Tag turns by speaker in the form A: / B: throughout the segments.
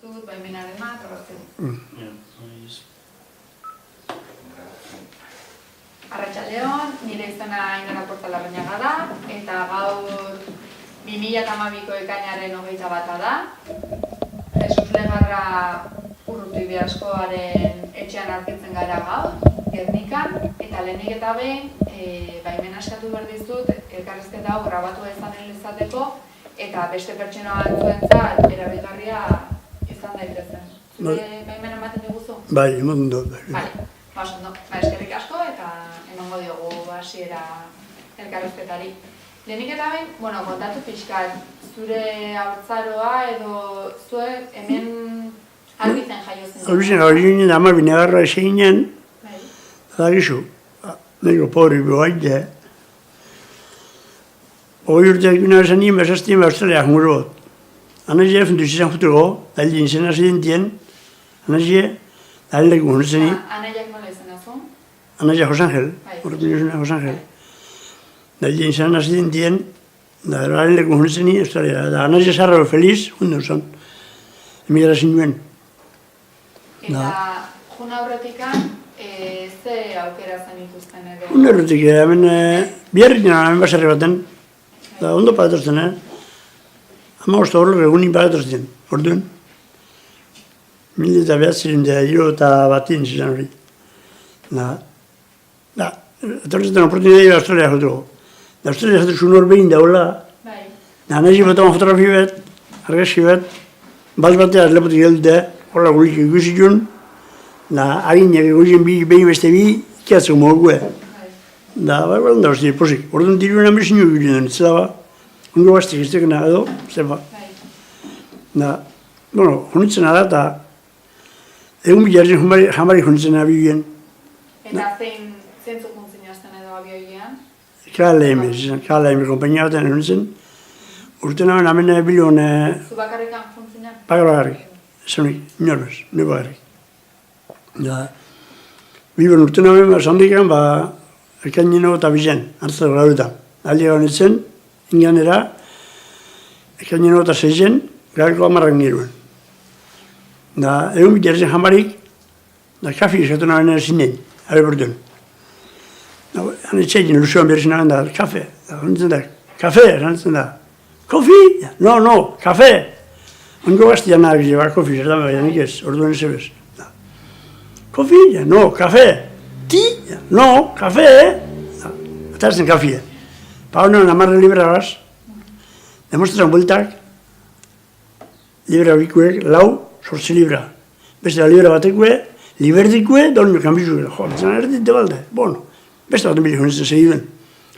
A: duzut, baimenaren bat, horretzen. Arratsaldeon, nire izena Ainara Portalarrañaga da, eta gaur 2012ko ekainaren 21 da. Jesus Legarra Urrutibide askoaren etxean aurkitzen gara gaur, Gernikan, eta lehenik eta behin, baimena eskatu behar dizut, elkarrizketa hau grabatu izateko, eta beste pertsona batzuentzat erabilgarria izan daitezen. Zure baimena ematen diguzu?
B: Bai, ematen dut.
A: Bale, ondo. Eskerrik asko eta emango diogu hasiera elkarrizketari. Lehenik eta behin, kontatu pixkat, zure haurtzaroa edo zuek hemen Albizen jaio zen.
B: Albizen hori ginen, ama binegarra eseginen, eta gizu, niko pobri boaite. Hoi urteak bina esan nien, besaztien Australiak muru bot. Anazia funtu izan futuko, daildin zen azidentien, anazia, daildek guhunetzen ni.
A: Anaiak nola izan azun?
B: Anazia Josangel, horretu nizuna Josangel. Daildin zen azidentien, daildek guhunetzen ni, Australia. Da anazia zarra feliz, hundu zon, emigrazin nuen.
A: Eta juna aurretikan, ze aukera zen ituzten edo?
B: Juna aurretik, hemen biarrik nena, hemen baserri baten. Da, ondo paretortzen, Ama usta horrek egunin paretortzen, orduen. 1901 zizan hori. Da, etorretzen oportunidea Australia jotuko. Da, Australia jotuko zuen hor behin daula. Da, nahi botaman fotografi bat, argazki bat, bat batea lepotik geldute, horla gulik ikusikun, da, harinak egoizen behin beste bi, ikiatzeko mogue. Da, bai, da, hostia, posik. Orduan diruen amezin jo gure duen, ez da, ba, ondo bastik ez tekena edo, ez da, ba. Da, jonitzen da, eta egun bilarzen jamari jonitzen abioen.
A: Eta zeintzu juntzen jazten edo abioian?
B: KLM, kompainia batean jonitzen. Urten hemen bilion...
A: Zu bakarrikan juntzen jan?
B: Bakarrik, esanik, inorrez, nire bakarrik. Da, bilbon urten hemen zandikan, ekainino eta bizen, hartzat gauretan. Aldi gau nintzen, inganera, ekainino eta 6 garriko 10 niruen. Da, egun bitarzen jamarik, da kafi eskatu nahen zinen, aeroportuen. Da, hane txekin lusuan berrizin nahen da, kafe, da, nintzen da, kafe, nintzen da. Kofi? No, kafe! Ongo gaztian nahi bize, kofi, zer da, nik ez, orduan ez ebez. Kofi? No, kafe! Ti? No, kafe! Eta ez den kafie. Pa honen 10 libra gaz, demostrazan bueltak, libra bikuek, 8 libra. Beste da libra batekue, liberdikue, dolmio kanbizue. Jo, ditzen erdite balde, bueno. Beste baten bilik honitzen segiduen.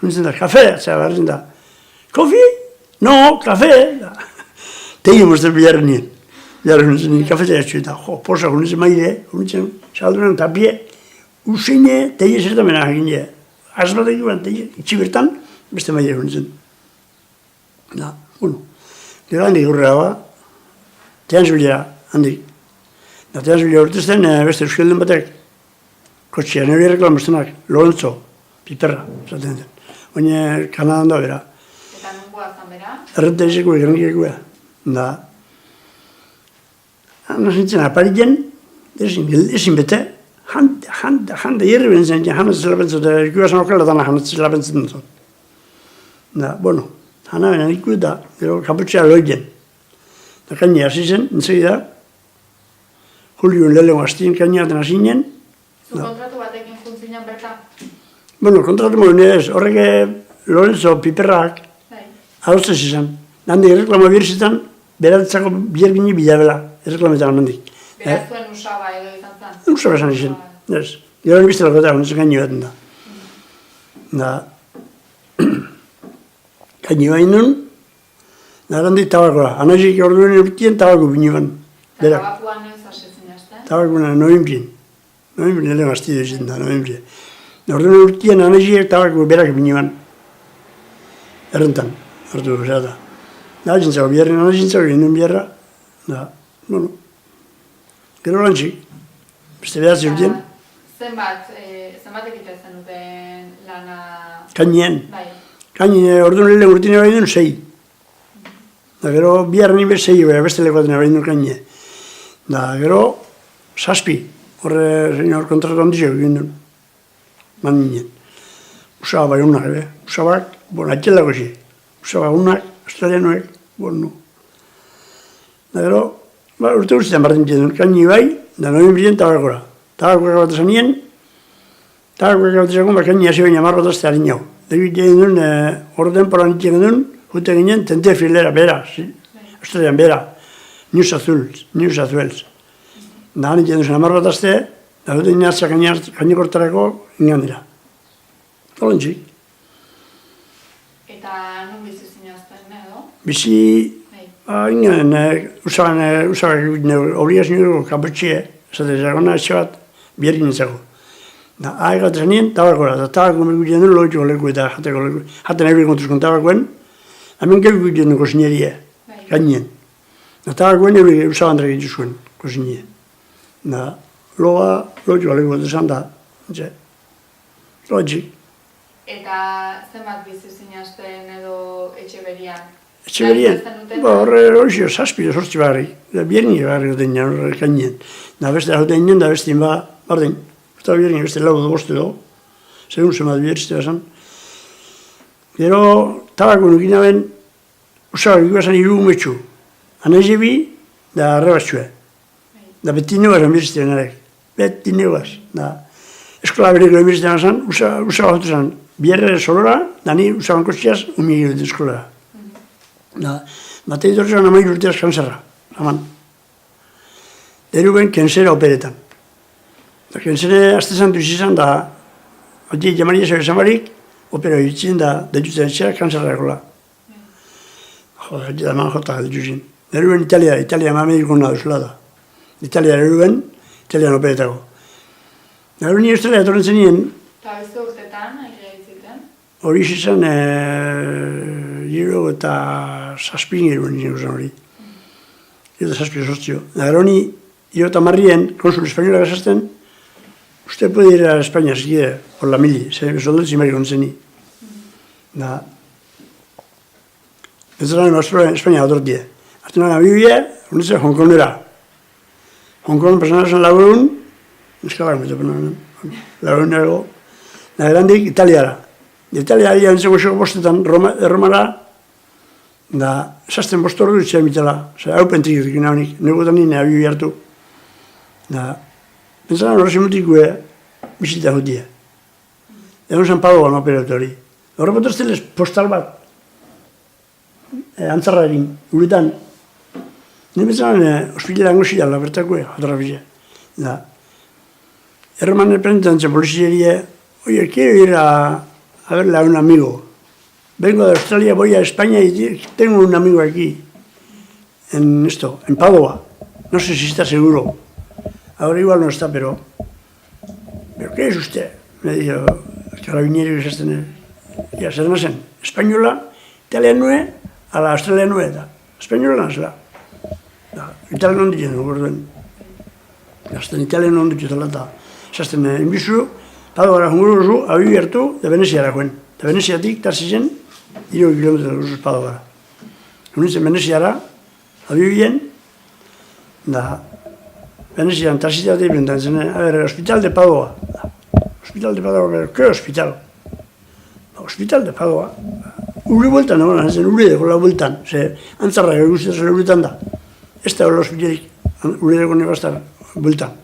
B: Honitzen da, kafe, zera barretzen da. Kofi? No, kafe! Tegi mozter bilarren nien. Bilarren honitzen nien, kafetea etxu eta, jo, posa honitzen maire, honitzen saldunan tapie, usine, tegi zertamena hakin je. Azbatek iban, tegi, itxibertan, beste maire honitzen. Da, bueno. Gero handik urrera ba, tean zibilera, handik. Da, tean zibilera urtezten, beste euskelden batek, kotxea, nire reklamostenak, Lorenzo, piperra, zaten den. Oine, Kanadan da bera.
A: Eta nungoa zan bera?
B: Errenta izeko, gernikekua. Da, nazintzen aparitzen, ezin bete, jante, irri bentzen, janatzela bentzen, eta ikuazan okela dana janatzela bentzen dut. Da, bueno, jana benen iku eta, gero kaputxea loitzen. Da, kaini hasi zen, nintzegi da, Juliun lehelo gaztien kainiaten hasi nien.
A: Zu kontratu batekin juntzinen berta?
B: Bueno, kontratu modu nire ez, horrek Lorenzo piperrak, hauztez izan. Nandi erreklama birzitan, beratzako biergini bilabela, erreklametan nandik.
A: Beraz zuen usaba edo izan zen?
B: Usaba esan izan, ez. Gero nibizte lakota, honetzen gaini baten da. Da, gaini bain nun, narandik tabakoa. Anazik orduen urtien tabako biniban.
A: Eta tabakoan noiz asetzen jazte?
B: Tabakuna novembrien. Novembrien nire maztido izan da, novembrien. Orduen urtien anazik tabako berak biniban. Errentan, hartu bezala. Da, jintzago biarren, jintzago ginen biarra. Da, bueno. Gero lantzik. Beste behatzi urtien.
A: Zenbat egiten zen duten lana...
B: Kainien.
A: Bai.
B: Kainien orduan lehen urtine bai duen 6. Da, gero biarren ibe 6, beste lekoaten bai duen kainien. Da, gero, 7, horre senyor kontratu handizio egin duen. Man ninen. Usaba bai unak, usabak, atxelako zi. Usaba unak, australianoek, nu. Da, gero, urte guztietan bardin duen, kaini bai, da noin brien tabakora. Tabakora bat esan nien, tabakora bat esan kaini hasi baina marra dazte harin jau. Degit egin duen, hor denporan itxen duen, jute ginen, tente filera, bera, australian bera. New South Wales. Da, han itxen duen, marra dazte, da dute inazia kainikortarako ingan dira. Olentzik.
A: Eta nun bizi zinazten, edo?
B: Bizi, ingen, usagak obligazio dugu kapotxie, esate zagona etxe bat, biergin ezago. Da, aegat esan nien, tabakora, da tabako merkutien duen logitiko leku eta jateko leku. Jaten egin kontuzkon tabakoen, hemen kekutien duen kosinerie, gainien. Da, tabakoen egin usagandrak dituzkoen kosinie. Da, logitiko leku eta esan da, logitzik.
A: Eta zenbat bizi zinazten edo etxe berian?
B: Etxe berian? Horre horizio, 7 sortzi barri. Bierni barri goten nien, horre kainien. Da beste hauten nien, da bestin bardin. Eta bierni beste lau edo boste do. Segun zemat bierzte basan. Gero, tabako nukin aben, usagak ikuazan iru umetxu. Anaize bi, da arrebatxue. Da beti neugaz amirzte narek. Beti neugaz. Da, eskola bereko amirzte basan, usagak hautu zan. Bierre solora, da ni usaban kostiaz, umigir dut eskolara. Da, batei dortzan amai urteaz kanzerra, aman. Deruben kenzera operetan. Da, kenzere azte zantu izizan, da, hoti jamaria zebe zamarik, opera hiritzen da, detuten etxera kanzerra ekola. Da, eman jota detuzin. Deruben Italia mamedikon naduzula da. Italia deruben, Italian operetako. Deruben ni Australia etorren zenien.
A: Eta beste urtetan,
B: Hori izan, gero eta zazpin gero nien usan hori. Gero eta zazpin sortzio. Da gero ni, gero eta marrien, konsul espainola gazazten, usted puede ir a España si quiere, por la mili, soldot zimari kontzeni. Da, ez da Espainia otortie. Artu nahi abibia, honetzen Hong Kongera. Hong Kong personala zen laurun, eskalak meto, laurun ego, da gerandik Italiara. Italia antzeko esoko bostetan erromara, da, esazten bostorru ditxea mitela, hau pentrik dukin honik, negotan nire abibi hartu. Da, pentsaran horrezen mutikue bizita jutia. Egon zen Padoan operatu hori. Horre potostelez postal bat, antzarra egin, uretan. Nire pentsaran ospitela angosila, bertakue, jotarra bizia. Da, erroman erprentan zen polizierie, oie, quiero ir a verle a un amigo. Vengo de Australia, voy a España y tengo un amigo aquí, en Padua. No sé si está seguro. Ahora igual no está, pero ¿qué es usted? Me dijo el carabiniero que se ya se nasen. Española, Italia nue, a la Australia nue. Española nasela. Italia non ditzen, gorduen. Azten Italia non ditzen eta. Zazten inbizu, Padoara junguruzu, abibi hartu, da Veneziara joen. Da Veneziatik, tarzi zen, 3 kilometro guzuz Padoara. Hunitzen Veneziara, abibien, da Venezian tarzitea bat egin zen, a ver, hospital de Padua. Hospital de Padua, ¿qué hospital? Hospital de Padua. Uri bueltan, egon zen, uri deko la bueltan, ze antzarra guztia zela uritan da. Ez da hori hospitalik, uri deko nebazta bueltan.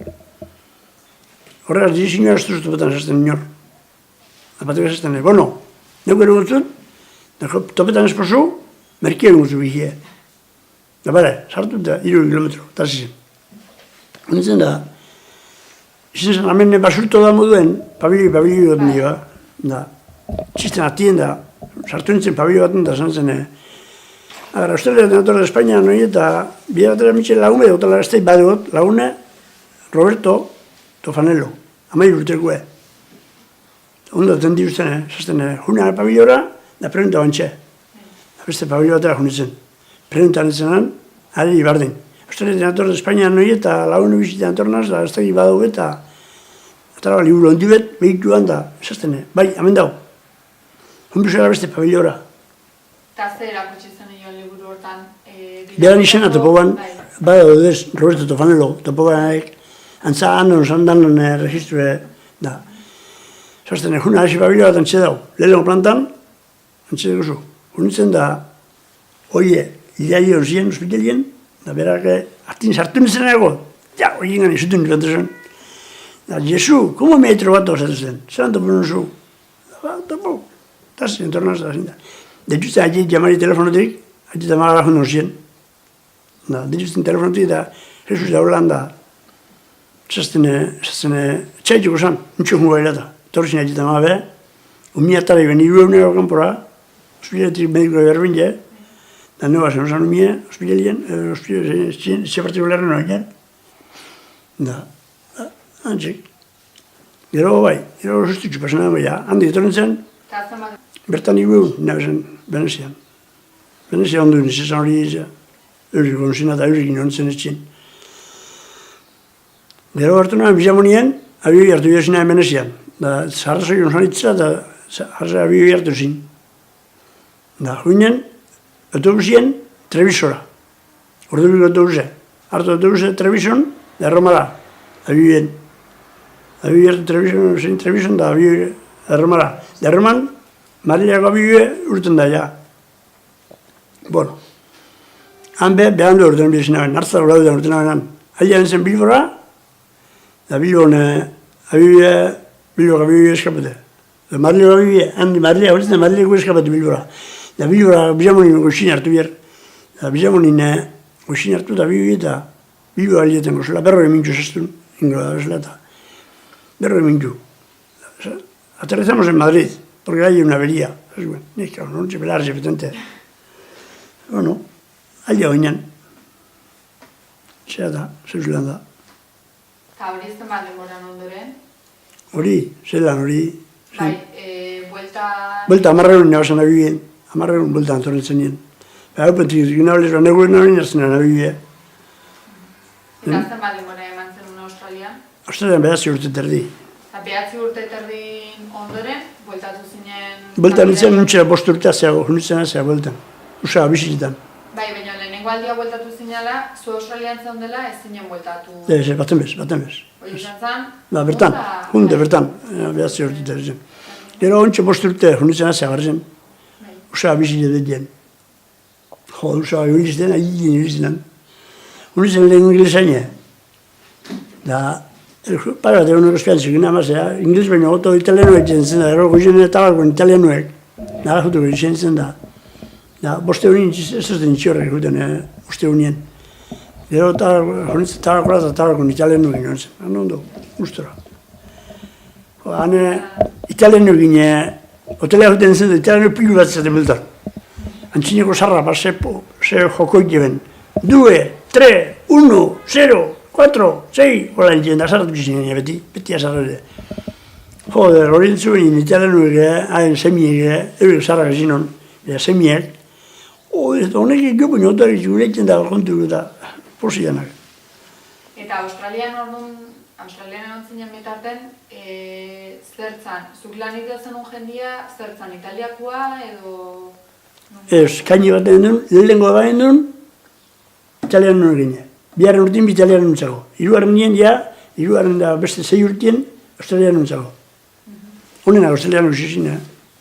B: Horregaz, dizinoa ez duzutu betan esasten inor. Apatek esasten, bueno, neuk ere gutzut, topetan esposu, merkia gutzu bikie. Da bare, sartu eta 3 kilometro, tarzi zen. Honetzen da, izan zen, hemen basurto da moduen, pabili bat nioa, da, txisten atien da, sartu nintzen pabili bat da, zan zen, agar, Australia de España, noi eta, bidatera mitxe lagume, eta lagaztei badegot, lagune, Roberto Tofanello, amai urtekue. Ondo atendi usten, zazten, junean pabiliora, da pregunta bantxe. Da beste pabili batera junitzen. Pregunta nintzenan, ari bardin. Australia de España noi eta lagune bizitean tornaz, da ez da badau eta atara liburu ondibet, behituan da, zazten, bai, hemen dago. Junbizera beste pabiliora.
A: Eta ze erakutsi zen nion liburu hortan?
B: Beran izena topoban, bada dodez, Roberto Tofanelo, topobanek, antza anon, sandanon registrue, da. Zoazten, juna hasi babila bat antxe dau, lehenko plantan, antxe dugu. Hunitzen da, oie, ideai hon ziren, ospitalien, da berak, hartin sartu nintzen ego, ja, oie ingani, zutun niretzen. Da, Jesu, komo metro bat osatzen zen, zelan topo nuzu? Da, topo, eta zen, tornaz da, zinda. Dituzten haitik jamari telefonotik, haitik amara joan nozien. Dituzten telefonotik da, Jesus da holan da, txaituko zan, nintxo jungo gailata. Torrizin haitik amara be, umiatara iben iru egunero kanpora, ospitaletik mediko berbin je, da neba zen osan umie, ospitalien, etxe partikularren oinen. Da, antzik. Gero bai, gero sustitzu pasan ja, handi etorren zen, bertan ibu, nabezen, Venezian. Venezia ondu nizizan hori izan, eurik onzina eta eurik inontzen etxin. Gero hartu nahan, bizamonien, abioi hartu bizina Venezian. Da, zarrazoi onzan itza, da, zarrazoi abioi hartu zin. Da, juinen, autobusien, Trebisora. Ordubiko autobuse. Hartu autobuse, Trebison, da, Erromara, abioien. Abioi hartu Trebison, da, abioi, Erromara. Da, Erroman, Marilako abioe urten da, ja. Bueno, han behandu urten bizina ben, hartzak laudan urten abenan. Ailean zen Bilbora, da Bilbon Bilboko abioe eskapete. Da Marilako abioe, handi Marilako horitzen da Marilako eskapete Bilbora. Da Bilbora bizamonin goxin hartu bier. Da bizamonin goxin hartu da abioe eta Bilbora alietan gozela, berroi mintxu zestun, ingo da bezala eta berroi mintxu. Aterrizamos en Madrid. Porque hay una avería. Es que no se pelar, se petente. Bueno, allá oinan. Zera da, zeuzelan da.
A: Eta hori zenbat denboran ondoren?
B: Hori, zelan hori.
A: Bai, buelta...
B: Buelta, amarreun nabazen abibien. Amarreun buelta antorretzen nien. Hau pentik, ginabelez, neguen hori naztenan abibie.
A: Eta zenbat denbora eman zen una Australian?
B: Australian behatzi urte terdi.
A: Eta behatzi urte terdin ondoren, bueltatu zinen...
B: Buelta nintzen nintxera bost urtea zeago, nintzen azea bueltan. Usa, bizikitan.
A: Bai, baina lehenengo aldia bueltatu zinela, zu Australian zaundela ez zinen bueltatu.
B: Baten bez.
A: Hori izan zen?
B: Ba, bertan, junte, bertan, behatzi urte terdi. Gero ontsa bost urte, nintzen azea garzen. Usa, bizikitan dien. Jo, usa, hori izten, nintzen lehen inglesaine. Da, para de unos espiantzik, namazea, ingles baina goto italianoek zen da, gero goizenen eta balkoen italianoek, nara jutu goizenen zen da. Da, boste honien ez den itxiorrek juten, boste honien. Gero tabalkoa eta tabalkoen italianoek ginen zen, hano ondo, gustora. Hane, italianoek gine, hotelea juten zen da, italianoek pilu bat zaten biltan. Antzineko sarra, ze jokoik geben. 2, 3, 1, 0, 4, 6, hola nintzen da, sarratu bizinen beti asarrere. Joder, hori entzuen italianuek, hain semiek, eurik sarrak zinon, semiek. Honek gopun otarik zuretzen da, kontu eta posianak.
A: Eta Australian egon zinen betarten, zertzan, zuk lan zen un jendia, zertzan italiakua edo...
B: Ez, kaini bat egin duen, lehenko bat egin duen, italiano egine. Biharren urtien bi italiano nintzago. Hirugarren nien, hirugarren da beste 6 urtien, australiano nintzago. Honena, australiano zizina.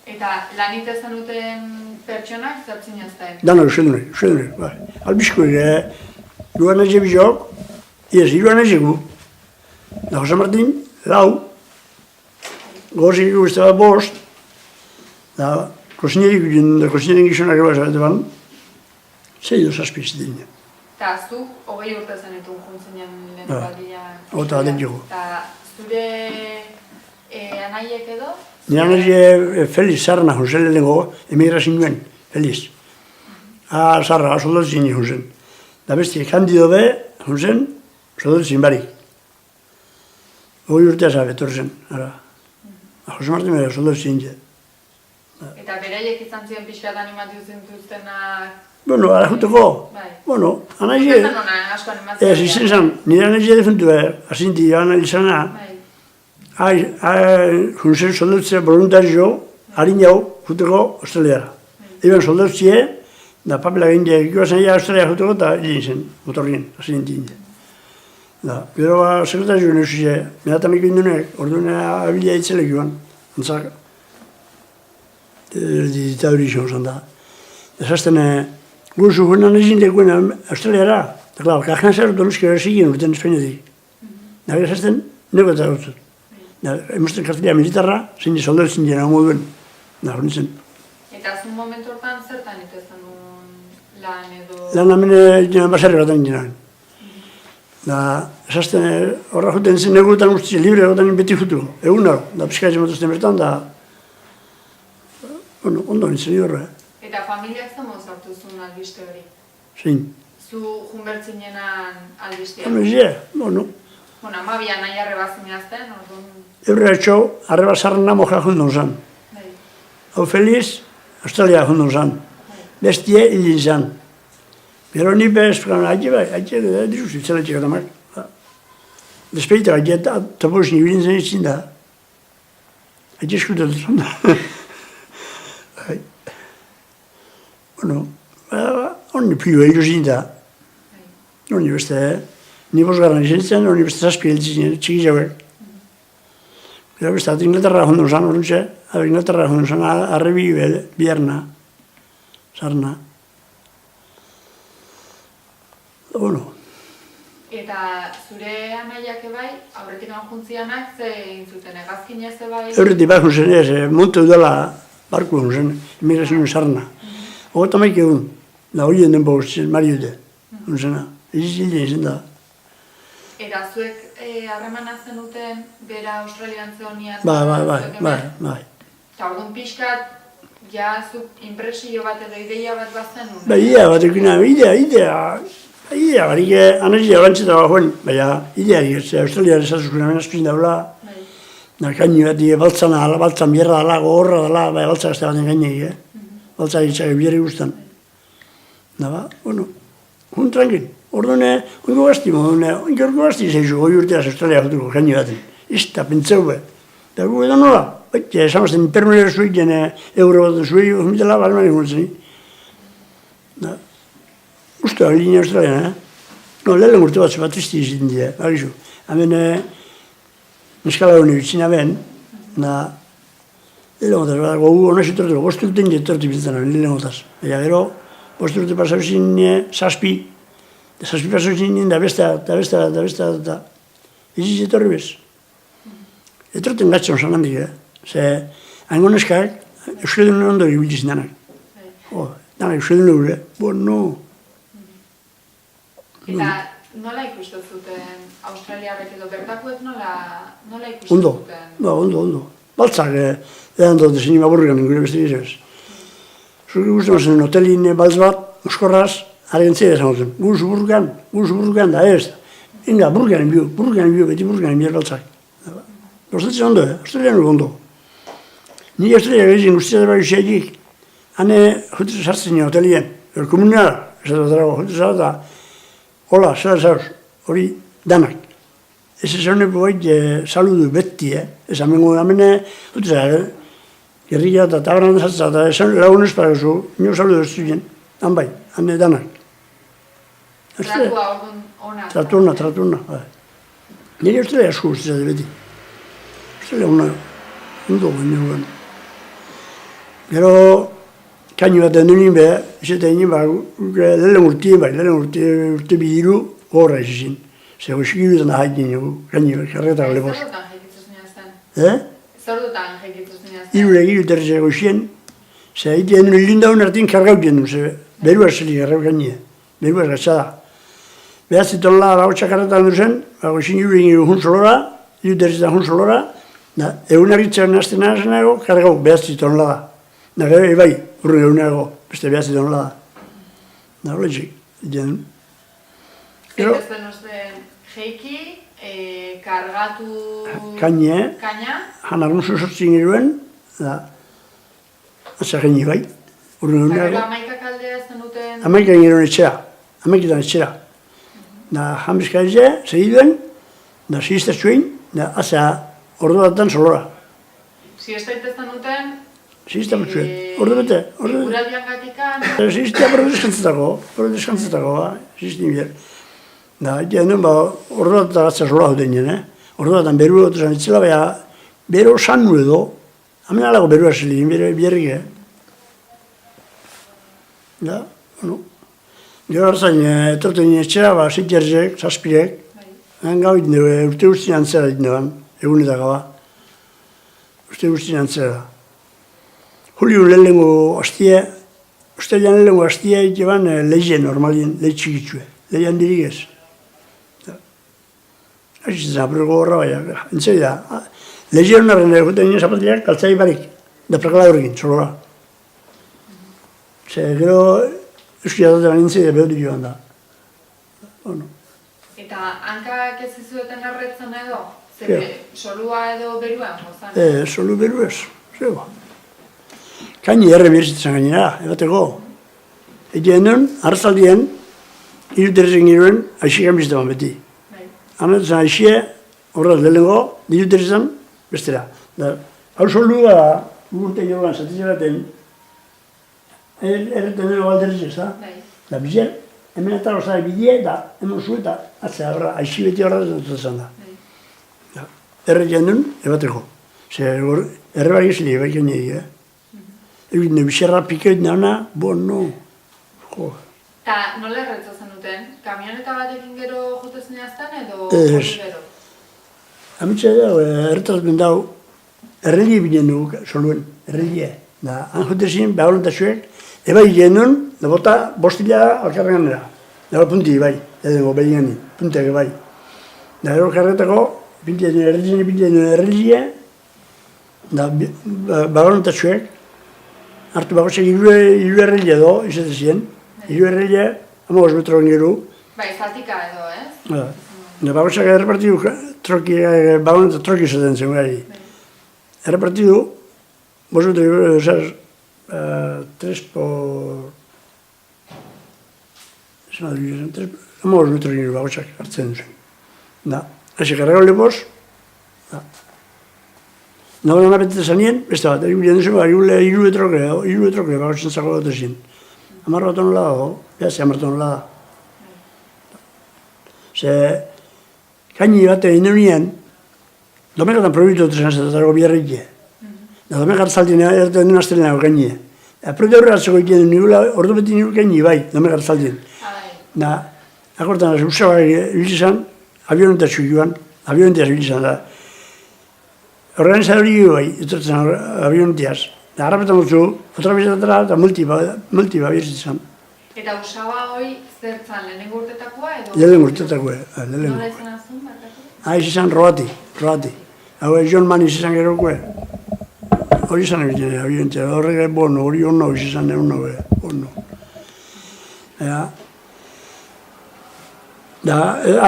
A: Eta lan zen duten pertsonak zertzin jazten?
B: Dana, usedunek, bai. Albizko ere, hirugarren eze bizok, hirugarren eze gu. Da, Jose Martin, 4, gozik guzti bat 5, da, kozinerik gizonak eba zabeteban, 6 edo 7 zitin.
A: Eta zuk, 20 urte zenetun juntzinen lehen badia.
B: Ota baten jogo.
A: Eta zure anaiek edo?
B: Nire anaiek Feliz Sarna juntzen lehenko, emigrazin nuen, Feliz. Sarra, soldatzin juntzen. Da besti, Candido be, juntzen, soldatzin barik. 20 urtea zabe, torzen, ara. Jose Martin bera soldatzin jen.
A: Eta beraiek izan ziren pixkat animatu zintuztenak...
B: Bueno, ara juteko, bueno, anaize...
A: Ezan hona, asko animatzen.
B: Ez, izen zan, nire anaize defentu azinti joan izana, juntzen soldatzea voluntario, harin jau, juteko Australiara. Eben soldautzie, da papela ginde, ikuazen ja Australia juteko eta egin zen, motorrien, hasi nintin. Da, gero sekretazio nesuze, mehatamiko indunek, orduena abilia itzelek joan, antzak, ditaduri izan zan da. Ezazten, guzu juenan ezin dekuen Australiara, eta klar, kajan zer Donoski horrezikin urten Espainetik. Da, ezazten, nego eta gauzut. Da, emozten kartelia militarra, zein soldatzen jena moduen, da, hori nintzen.
A: Eta zun momentu hortan zertan itezen lan edo...
B: Lan amene jena baserri bat egin Da, esazten horra juten zen eguetan guztiz, libre egotan beti jutu, egun hau, da pizkatzen matuzten bertan, da... Bueno, ondo nintzen horre.
A: Eta familiak zen mozartu zuen albiste hori?
B: Zein.
A: Zu junbertzin jenan albistea?
B: Bueno, izia, bueno.
A: Bueno, amabian nahi arreba zineazten, orduan...
B: Eurre atxo, arreba zarrena moja jundun zan. Hau Feliz, Australia jundun zan. Bestie hilin zan. Gero ni bez, haitxe, diruz, itzaletxek adamak. Despeita, haitxe, tapos nibilin zen itzin da. Haitxe eskutat zan da. Bueno, honi pio egin zin da. Honi beste, ni bosgarran izan zen, honi beste zazpi heltzin, txiki jauek. Gero beste, Inglaterra jundun zan, horrentxe, Inglaterra jundun zan, arrebi bierna, sarna. Bueno.
A: Eta zure anaiak ebai, aurretik juntzianak, ze egin zuten, egazkin ez ebai?
B: Horretik bakun zen ez, montu dela barku zen, emigrazioen sarna. Ogota maik egun, da horien den bosten, Mariute, zena, egin zen da.
A: Eta zuek harremana zenuten, bera Australian zeonian?
B: Bai.
A: Eta orduan pixkat, ja zuk impresio bat edo ideia bat bazen?
B: Bai, idea, barik anezia orantzeta joan, baina idearik ez, Australian esazukuna menazpizin daula, da kaini bat, baltzana dala, baltzan bierra dala, gogorra dala, bai, baltzak azte baten gainek, baltzak itxak bierri guztan. Da ba, bueno, jun tranquil, orduan, ongo gazti zeizu, goi urteaz Australia jotuko kaini baten, izta, pentseu be, da gu edo nola, baita, esamazten, permenero zuik, euro baten zuik, mitela, balman egun zen. Da, uste da, linea Australian, no, lehen urte bat zebat izti izin dira, bagizu. Hemen, neskala honi bitzina ben, da, lehen gotaz, gogu honez etortu, bost urtein etortu biltzen hori, lehen gotaz. Eta gero, bost urte pasau zin, zazpi pasau zin, da besta, eta iziz etorri bez. Etorten gatzen zan handik, ze, hango neskak, euskaldun ondo ibiltzen danak. Danak euskaldun gure, bueno.
A: Eta nola ikusten zuten Australiarrek edo bertakoek nola ikusten zuten?
B: Ondo. Baltzak, edan dut zinima burrugan gure beste gizez. Zuk ikusten mazen hotelin baltz bat, euskorraz, arentzea esan duten. Guzu burrugan da ez. Inga, burrugan bio, beti burrugan bio baltzak. Dostatzen ondo, Australian ondo. Ni Australia gehizien guztia dara guztiak, hane jutez sartzen nio hotelien, komunera, ez da dago, jutez da, hola, zauz, hori danak. Ez ez honeko bait saludu beti, ez amengo amene, jutez, gerrilla eta tabran zartza, eta esan lagunez paragozu, nio saludu ez zuen, han bai, hane danak.
A: Tratua orduan ona?
B: Traturna, bai. Nire Australia asko guztia da beti. Australia ona, ondo guen. Gero, kaini bat dendunin beha, izatea inen lehen urte bidiru gorra izin. Zego eskiruetan da haikin egu, kaini bat, jarretak leboz.
A: Zerdutan jekitzu zinazten? Zerdutan jekitzu zinazten?
B: Iru terrizeko izien, ze haiti endun ilindaun hartin kargaut jendun, ze beruaz zelik garrau kaini, beruaz gatsa da. Behaziton la, bagotxak karretak duzen, izin iru hun solora, iru terrizetan hun solora, egunak itzaren azten nazenago, kargau behaziton la da. Da gero, ebai, urrun egunago, beste behaziton la da. Da hori txik, egin.
A: Zeitezten uste, jeiki, kargatu... Kaina?
B: Hanarmuzu sortzin iruen, da, atza geni bai, urrun egunago.
A: Gero amaikak aldea zenuten...
B: Amaikak giroen etxera, amaiketan etxera. Da, jamizka etxe, segiduen, da, siesta zuen, da, atza ordu datan solora.
A: Siesta itezen duten...
B: Zizta batxue. Ordu bete.
A: Eguraldian gatikan...
B: Zizta borro deskantzetako, zizti bier. Da, jendun, ordu bat agatza zola duten jen, Ordu batan beru dut esan itzela, bero sanu edo, hamen alago beru asili, bierrik, Da, gero hartzain, etorten etxera, zitjerzek, zazpirek, gau iten dugu, urte guztien antzera iten dugu, egunetako urte guztien antzera. Julio lehenengo hastia, ustailan lehenengo hastia iteban lehizen normalien, lehi txikitsue, lehi handirik ez. Hasitzen apurko horra baina, entzai da. Lehi honarren egiten nien zapatiak, kaltzai barik, da prakala horrekin, zolola. Gero, euskia datean nintzei da behut joan da.
A: Eta hankak ez izueten erretzen edo? Zer, solua edo beruan, gozan?
B: Solu beru ez, zego. Kaini erre bizitzen gainera, ebateko. Egin duen, hartzaldien, iruterrezen giruen, aixikan bizitaban beti. Hanatzen aixie, horraz lehenengo, iruterrezen, bestera. Hau solua, urte joan, zatitzen baten, erreten dugu alderrez ez da. Da bizer, hemen eta rozare bidea, da hemen zu eta atzea horra, aixi beti horra zen da. Erretzen duen, ebateko. Erre barik ez lehia, baik egin egin bizarra pikeut nahona, no.
A: Eta nola erretza zen duten? Kamioneta batekin gero jotezen jazten edo hori gero?
B: Amitza da, erretazpen dau, errelie binen dugu, soluen, errelie. Da, han jotezin, behaolentasuek, ebai genuen, da bota bostila alkarren ganera. Da, punti, bai, edengo, behin gani, puntiak bai. Da, gero karretako, errelie, da, behaolentasuek, hartu bagotxek hiru erreile edo, izaten ziren. Hiru erreile, 15 metro giru.
A: Bai, zatika edo, ez?
B: Da, bagotxek errepartidu, bagonetan troki izaten zen, gari. Errepartidu, 5 metro giru, 3 por... 15 metro giru bagotxek hartzen zen. Da, hasi karrago lepoz, da. Nagoen apetetan zanien, beste bat, hiru etroke bagotzen zako dut ezin. 10 bat honola dago, behaz, 10 honola da. Ze, kaini bat egin nuen, domekatan probitu dut esan zetatako biarrikie. Da, domekat zaldien erten duen astelenago kaini. Probitu horre atzeko ikien nigula, ordu beti nigu kaini bai, domekat zaldien. Da, akortan, usabak ibilizan, avionetatxu joan, avionetatxu ibilizan da. Organizadori bai, etortzen avionetiaz. Da, harrapetan dutzu, fotografizatatara eta multi bizitzen.
A: Eta usaba hoi zertzan, lehenengo urtetakoa edo?
B: Lehenengo urtetakoa, lehenengo.
A: Nola izan azun, barkatu?
B: Izan roati. Hau John Mann izan gerokoe. Hori izan egiten avionetia, horrek bono, hori ono izan egun bono. Da,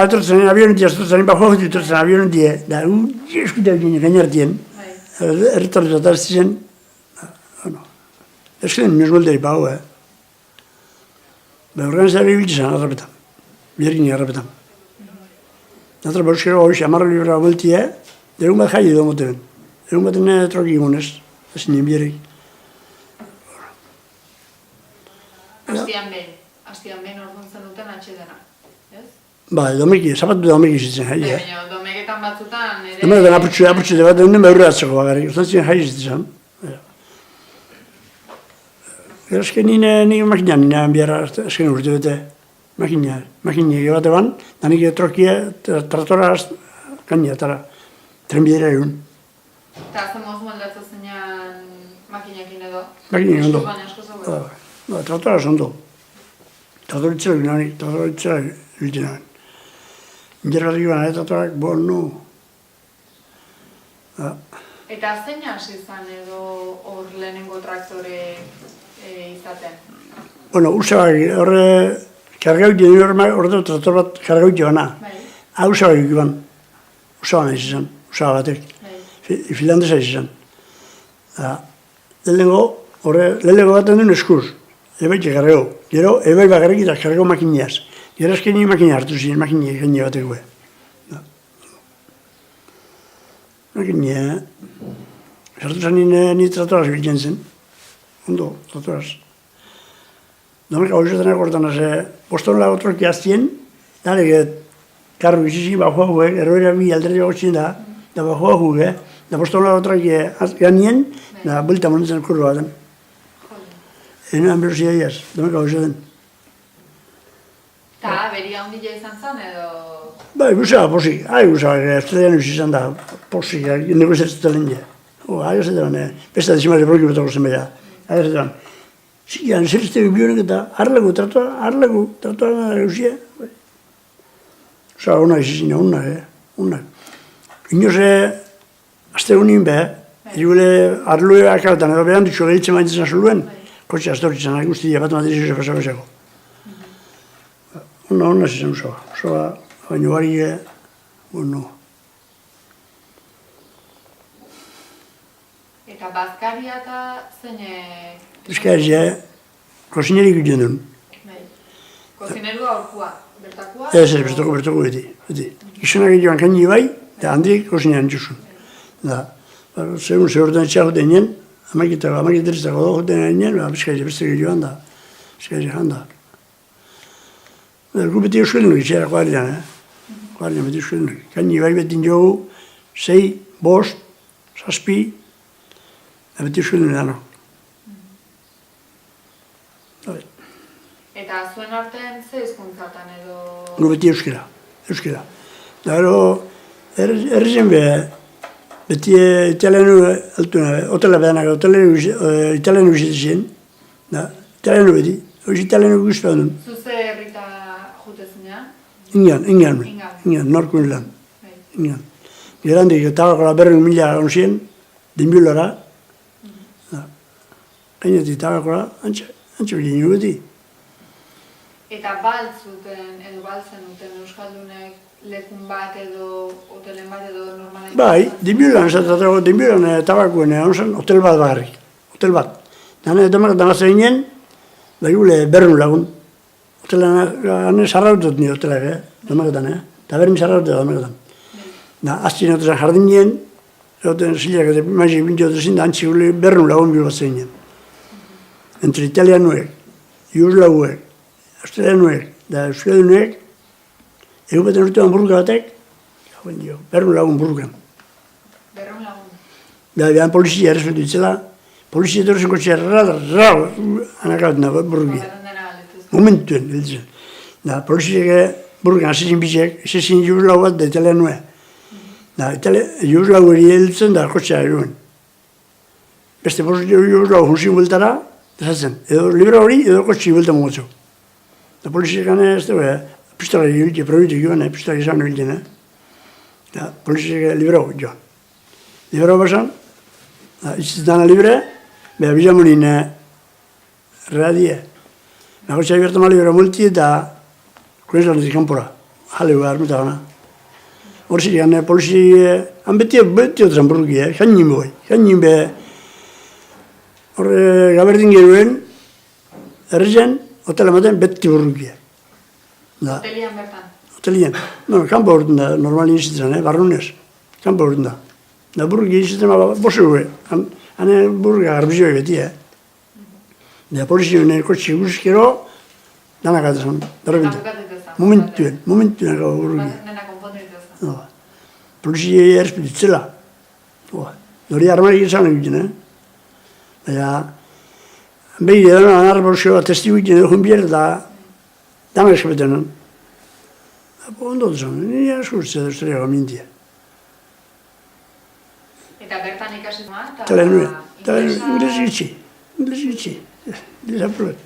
B: etortzen avionetia, etortzen bajoak etortzen avionetia, da, eskutak gainartien, erretorrez atartzen, ezken minus golderi pago, Organizadori biltzen harrapetan, biergin harrapetan. Natra bauskero hori, amarra libra multi, egun bat jai edo moten. Egun baten troki egunez, ez nien bierrik.
A: Astian behin orduan zen duten atxedena, ez?
B: Ba, domeki, zapatu domeki zitzen jai,
A: Baina, domeketan batzutan ere...
B: Domeketan aputxu bat, egun behurra atzeko bakarrik, usta ziren jai zitzen. Azken nire makinan, nire biarra, azken urte bete, makinak bat eban, da nik trokia, traktora kaina, trenbidera egun.
A: Eta azten mozu aldatzen zenean makinakin edo?
B: Makinakin ondo.
A: Baina asko zago?
B: Traktora zondo. Traktoritzera ginanik, traktoritzera biltzen nagoen. Ingerratik baina, traktorak, no.
A: Eta zein hasi izan edo hor lehenengo traktore izaten?
B: Bueno, usabak, horre, kargaut egin horre traktor bat kargaut egana. Usabak egin, usabak izan, usabak batek. Finlandesa izan. Lehenengo baten duen eskuz, ebaite kargau. Gero, ebai bakarrik eta kargau makiniaz. Gero azken nire makina hartu ziren, makina gaine batekoe. Makina, sartu zen nire traktoraz biltzen zen. ondo, datoraz. Domek hau izatenak hortan, poston lagotroki aztien, dalek, karru izizin bajoa huek, erroera bi alderdi bagotzien da bajoa huek, da poston lagotroki ganien, da bulta monetzen kurro baten. Enoan berozia diaz, domek hau izaten.
A: Eta beria ondila izan zen, edo...
B: Bai, guzea, posik, estelian izan da, posik, nego zertzutelen ja. Aio zetan, besta dezimari broki betako zen beha. Aio zetan, zikian, zerztegu bionek eta harlegu tratuan guzia. Osa, ona izizina, onak. Inoze, azte honin beha, eribule arlue akabatan, edo behan ditxo gehitzen maitzen azuluen, kotxe astorritzen, guztia, bat matriz pasako. Ona zizan osoa, baina bari, bueno.
A: Eta bazkaria eta zeine...
B: Bizkaria, kozinerik egiten duen.
A: Kozinerua aurkua, bertakua?
B: Ez, bertako beti. Gizonak egitean kaini bai, eta handik kozinean txusun. Segun zehortan etxagoten nien, amakiterizako dogoten nien, bizkaria beste egitean da. Bizkaria handa. Gu beti euskaldunuk itxera kuadrian, kuadrian beti euskaldunuk. Kaini bai beti jogu, 6, 5, 7, beti euskaldunuk dano.
A: Eta zuen artean ze hizkuntzatan edo...
B: Gu beti euskera. Da gero, errezen beti italianu altuna, hotela bedanak, italianu izan, italianu beti, hori italianu guztua duen.
A: Zuze herrita jutezina?
B: Ingan, norkun lan. Ingan. Gerandik, tabakola berren mila onzien, dinbiulara. Gainetik tabakola, antxe bidin beti.
A: Eta baltzen duten Euskaldunek lekun bat edo, hotelen bat edo normalen...
B: Bai, dinbiulan esatatago, dinbiulan tabakuen onzen, hotel bat bagarrik. Hotel bat. Dane, domak danazte ginen, da gule berrun lagun. Hotelan sarrautot ni hotelak, domaketan, eta berrin sarrautot domaketan. Aztien hotelan jardin nien, hotelan zilak eta mazik bintiotezin, da antzi gule berrun lagun bil bat zeinen. Entre italianuek, iuslauek, australianuek da euskaldunuek, egu beten urtean burruka batek, berrun lagun burrukan.
A: Berrun lagun?
B: Behan polizia errespetu itzela, polizia etorzen kotxea rau, anakabaten da burrukia. Momentuen, heltzen. Da, poliziak burrukan asezin bitxek, asezin iuslau bat da italianua. Da, iuslau eri heltzen da kotxea eruen. Beste iuslau hunzin bultara, desatzen. Edo libra hori, edo kotxea bulta mogotzu. Da, poliziak gane, ez da, pistola egite, probitu joan, pistola izan egiten. Da, poliziak libra hori joan. Libra hori basan, itzitzen libre, beha bizamunin readie. Nagotxea ibertama libera multi eta Queenslandetik kanpora, Halleua armeta gana. Horzik gane, polizi, han beti otran burruki, jainin boi. Jainin be, horre gaberdin geruen, errezen, hotel ematen beti burruki.
A: Hotelian bertan?
B: Hotelian. No, kanpo horretan da, normali izitzen, barrunez. Kanpo horretan da. Da burruki izitzen, bosu gue. Hane burruka garbizioi beti, Da polizioen kotxe guzkero, danak atazan, darabintu. Momentuen gau burruki.
A: Nena konponditu.
B: Poliziei errespetitzela. Dori armarik izan egiten, Baina, behi edana anarbolzioa testigu egiten edo junbier, da danak eskapeten. Ondo duzan, nire askurtzea duztariago mintia.
A: Eta bertan ikasi zuma?
B: Inglesi gitxi. Desapulet.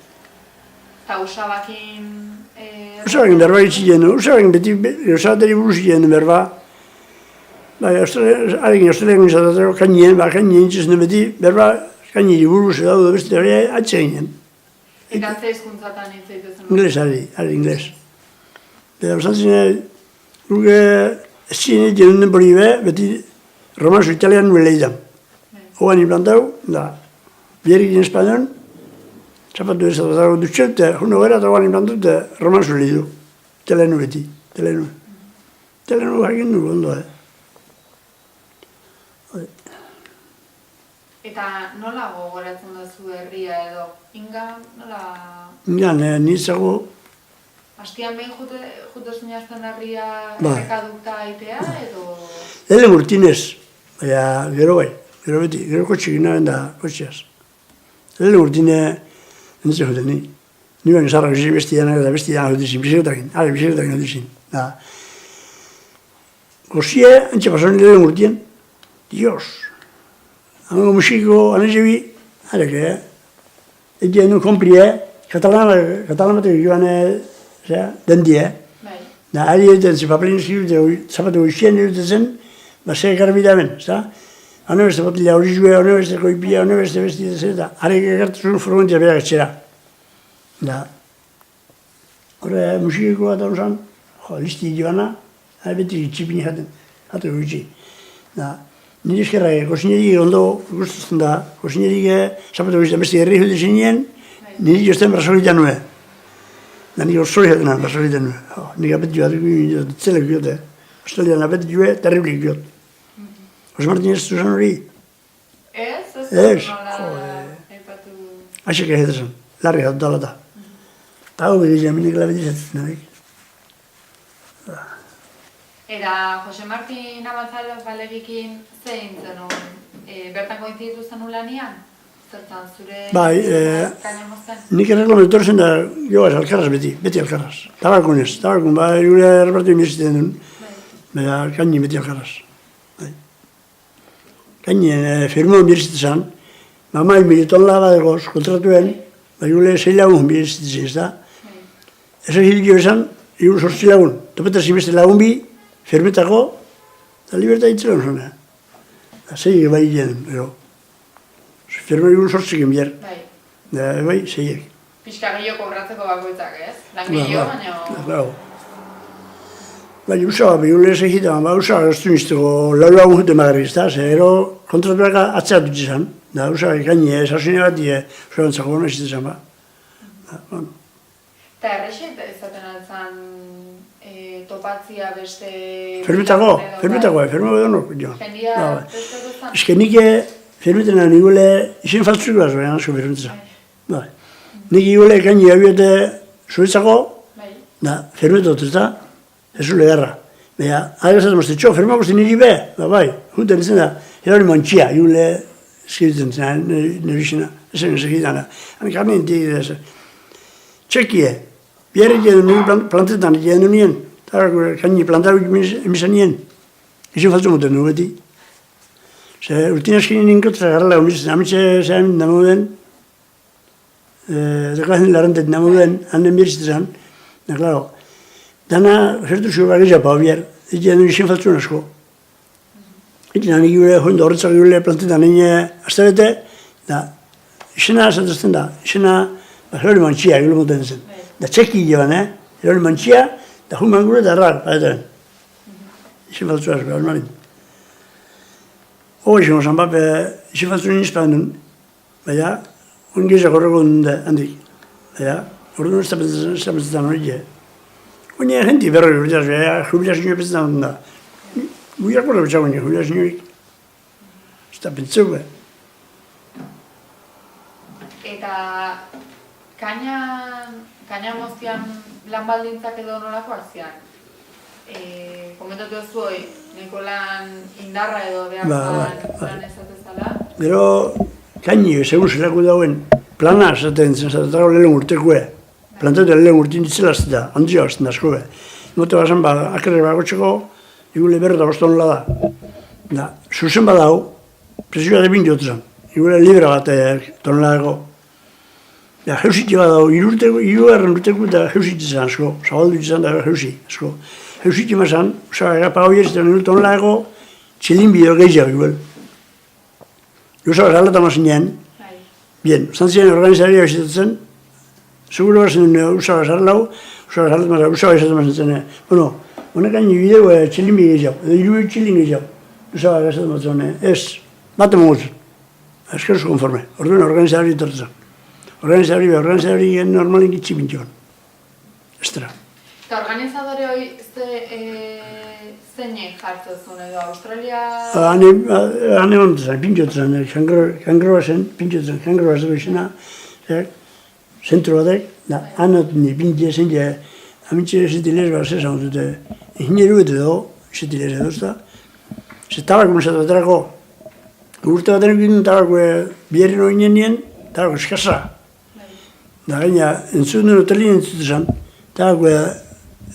A: Eta usabakin...
B: Usabakin berba gitxien, usabakin beti, usabateri buruz gitxien berba. Arekin australiakon izatatero, kainien intzuzen beti, berba kainiri buruz edo beste hori atxe ginen.
A: Eta ze hizkuntzatan hitz egiten zen?
B: Ingles, ingles. Eta usantzen, guke ez ziren egiten den bori be, beti romanzo italian nuen lehidan. Hogan implantau, da, bierik in español, zapatu ez dago dutxet, eta juno gara eta hogan implantau, eta romanzo lehidu. Telenu beti, telenu. Telenu jakin du ondo,
A: Eta nola gogoratzen duzu herria edo? Inga, nola...
B: Ingan, nintzago...
A: Astian behin jute zinazten herria
B: Bai.
A: errekadukta aitea edo...
B: Lehen urtinez, baina gero bai, gero beti, gero kotxekin nahen da kotxeaz. Lehen urtine, nintzen juten ni. Ni baina zarrak bestianak eta bestianak jutizin, bizikletakin jutizin. Gozie, antxe pasan lehen urtien, Dios. Amengo musiko, anezebi, areke, egin duen kompri, katalamatek joan dendi, Da, ari egiten zen, papelin eskibute, zapatu goizien egiten zen, ze garbi da hemen, ezta? Hone beste botila hori zue, hone beste koipia, hone beste besti zen, eta arek egartu zuen furgontia berak etxera. Da, horre musikikoa eta honzan, listi joana, beti txipini jaten, hatu gutxi. Da, nire eskerra, kozinerik ondo guztuzen da, kozinerik zapatu goizien beste herri jute zinien, nire jozten brasolita nuen. Da nik orzoi jatenan, brasolita nuen. Nik apetit bat zelek giote. Australian apetit joe, terriblik giot. Jose Martinez zuzan hori?
A: Ez?
B: Ez?
A: Nola aipatu...
B: Aixek egetezen, larri jatu talata. Eta hau beditzen, minik labeditzen narik.
A: Eta Jose Martin Amantzal balegikin zein zenun? Bertan koinzitu zenun lanian? Zertan, zure...
B: Bai, nik erreklamo etorzen da joaz alkarraz beti alkarraz. Tabarkunez, ba, gure errepartu inbiziten duen. Baina kainin beti alkarraz. Kainin firmoan birizite zan, mamai militon laba egoz kontratuen, bai gure 6 lagun birizite zen, ez da? Ez egin jo esan, igun 8 lagun, topeta zimeste lagun bi, firmetako, eta liberta hitzela zona. Da, 6 bai gen, ero. Firma igun 8 gen bier. Bai, 6.
A: Pixka gehiago kobratzeko bakoitzak, ez? Lan gehiago, baina... Bai, usaga, bihule ez egitean, usaga ez du nizteko lagun jute magarri, ez da? Ero kontratuak atzeat dut izan, da usaga ikaini, esasune bat, usaga entzako gona ez izan, ba. Eta errexet izaten altzan topatzia beste...
B: Fermetako edonok, jo.
A: Jendia beste duzan?
B: Ez que nik fermetena nigule izen faltzuko da zuen, asko fermetzak. Nik igule ikaini abiote zuetzako, da fermetot ez da, ez zule garra. Baina, agazatzen mazte, txo, fermako zen niri be, bai, junten izan da, erori mantxia, igule eskibiten zen, nerixena, ezen egitana. Hanik harnien tigide ez. Txekie, biarrik edo nire plantetan edo nien, eta kaini plantaruk emizan nien, izin faltu moten nu beti. Ze, urtin askinen ninkotra garrala gomitzen, amitxe zehan namuden, dekazen larantet namuden, handen birizitezan, da, klaro, dana, zertu zio bagizapa, bier, egin izin faltzun asko. Egin hanik gure, joinda horretzak gure plantetan egin azterbete, da, izena zatazten da, izena, erori mantxia, gure moten zen. Da txeki joan, erori mantxia, da human gure da errar, baetaren. Izin faltzun asko, almarin. Hoi izan gozan, bape, izin faltzun inizpan duen, baina, ongizak horreko duen handik. Baina, orduan ez da pentsetan hori. Oine gente berri urteaz, jubilazioa pentsetan da. Guiak horre betxago nire jubilazioik. Ez da pentseu,
A: Eta kaina moztian lan baldintzak edo nolakoak zian? Komentatu ez zuoi, nahiko lan indarra edo behar lan ezatezala?
B: Gero, kaini, segun zelako dauen, plana esaten zen, zatatago lehen urtekue. Plantatu lehen urtin ditzela ez da, handia ez da asko be. Mote bazan, akarre bagotxeko, igule berreta boston da. Da, zuzen badau, presioa debin diotzen, igule libra bat tonelako. Ja, jeusit badau, irugarren urteko eta jeusit izan asko, zabaldu izan da jeusit asko. Jeusit imazan, usaga pago jezitzen nire tonelako, txilin bideo gehiago igual. Usaga galata mazinean, bien, zantzien organizaria bizitatzen, seguro bazen usaga zarlau, usaga izaten zen. Bueno, honek hain bideo txilin bideo gehiago, edo iru txilin gehiago. Usaga izaten zen, ez, bate mogutzen. Eskerzu konforme, orduan organizari etortzen. Organizari normalin gitzi bintioan. Estera.
A: Eta organizadore hori zeinek jartzen edo Australia...
B: Hane honetan, pintxotzen, kangroa zen, pintxotzen, kangroa zen bezina, zentro batek, da, hane pintxe zen, amintxe zitilez bat zezan dute, ingineru edo, zitilez edo, ez da. Ze tabako mesatu baterako, urte bat egin tabako biherren hori nien, tabako eskasa. Da gaina, entzun duen hotelien entzuten zen, tabako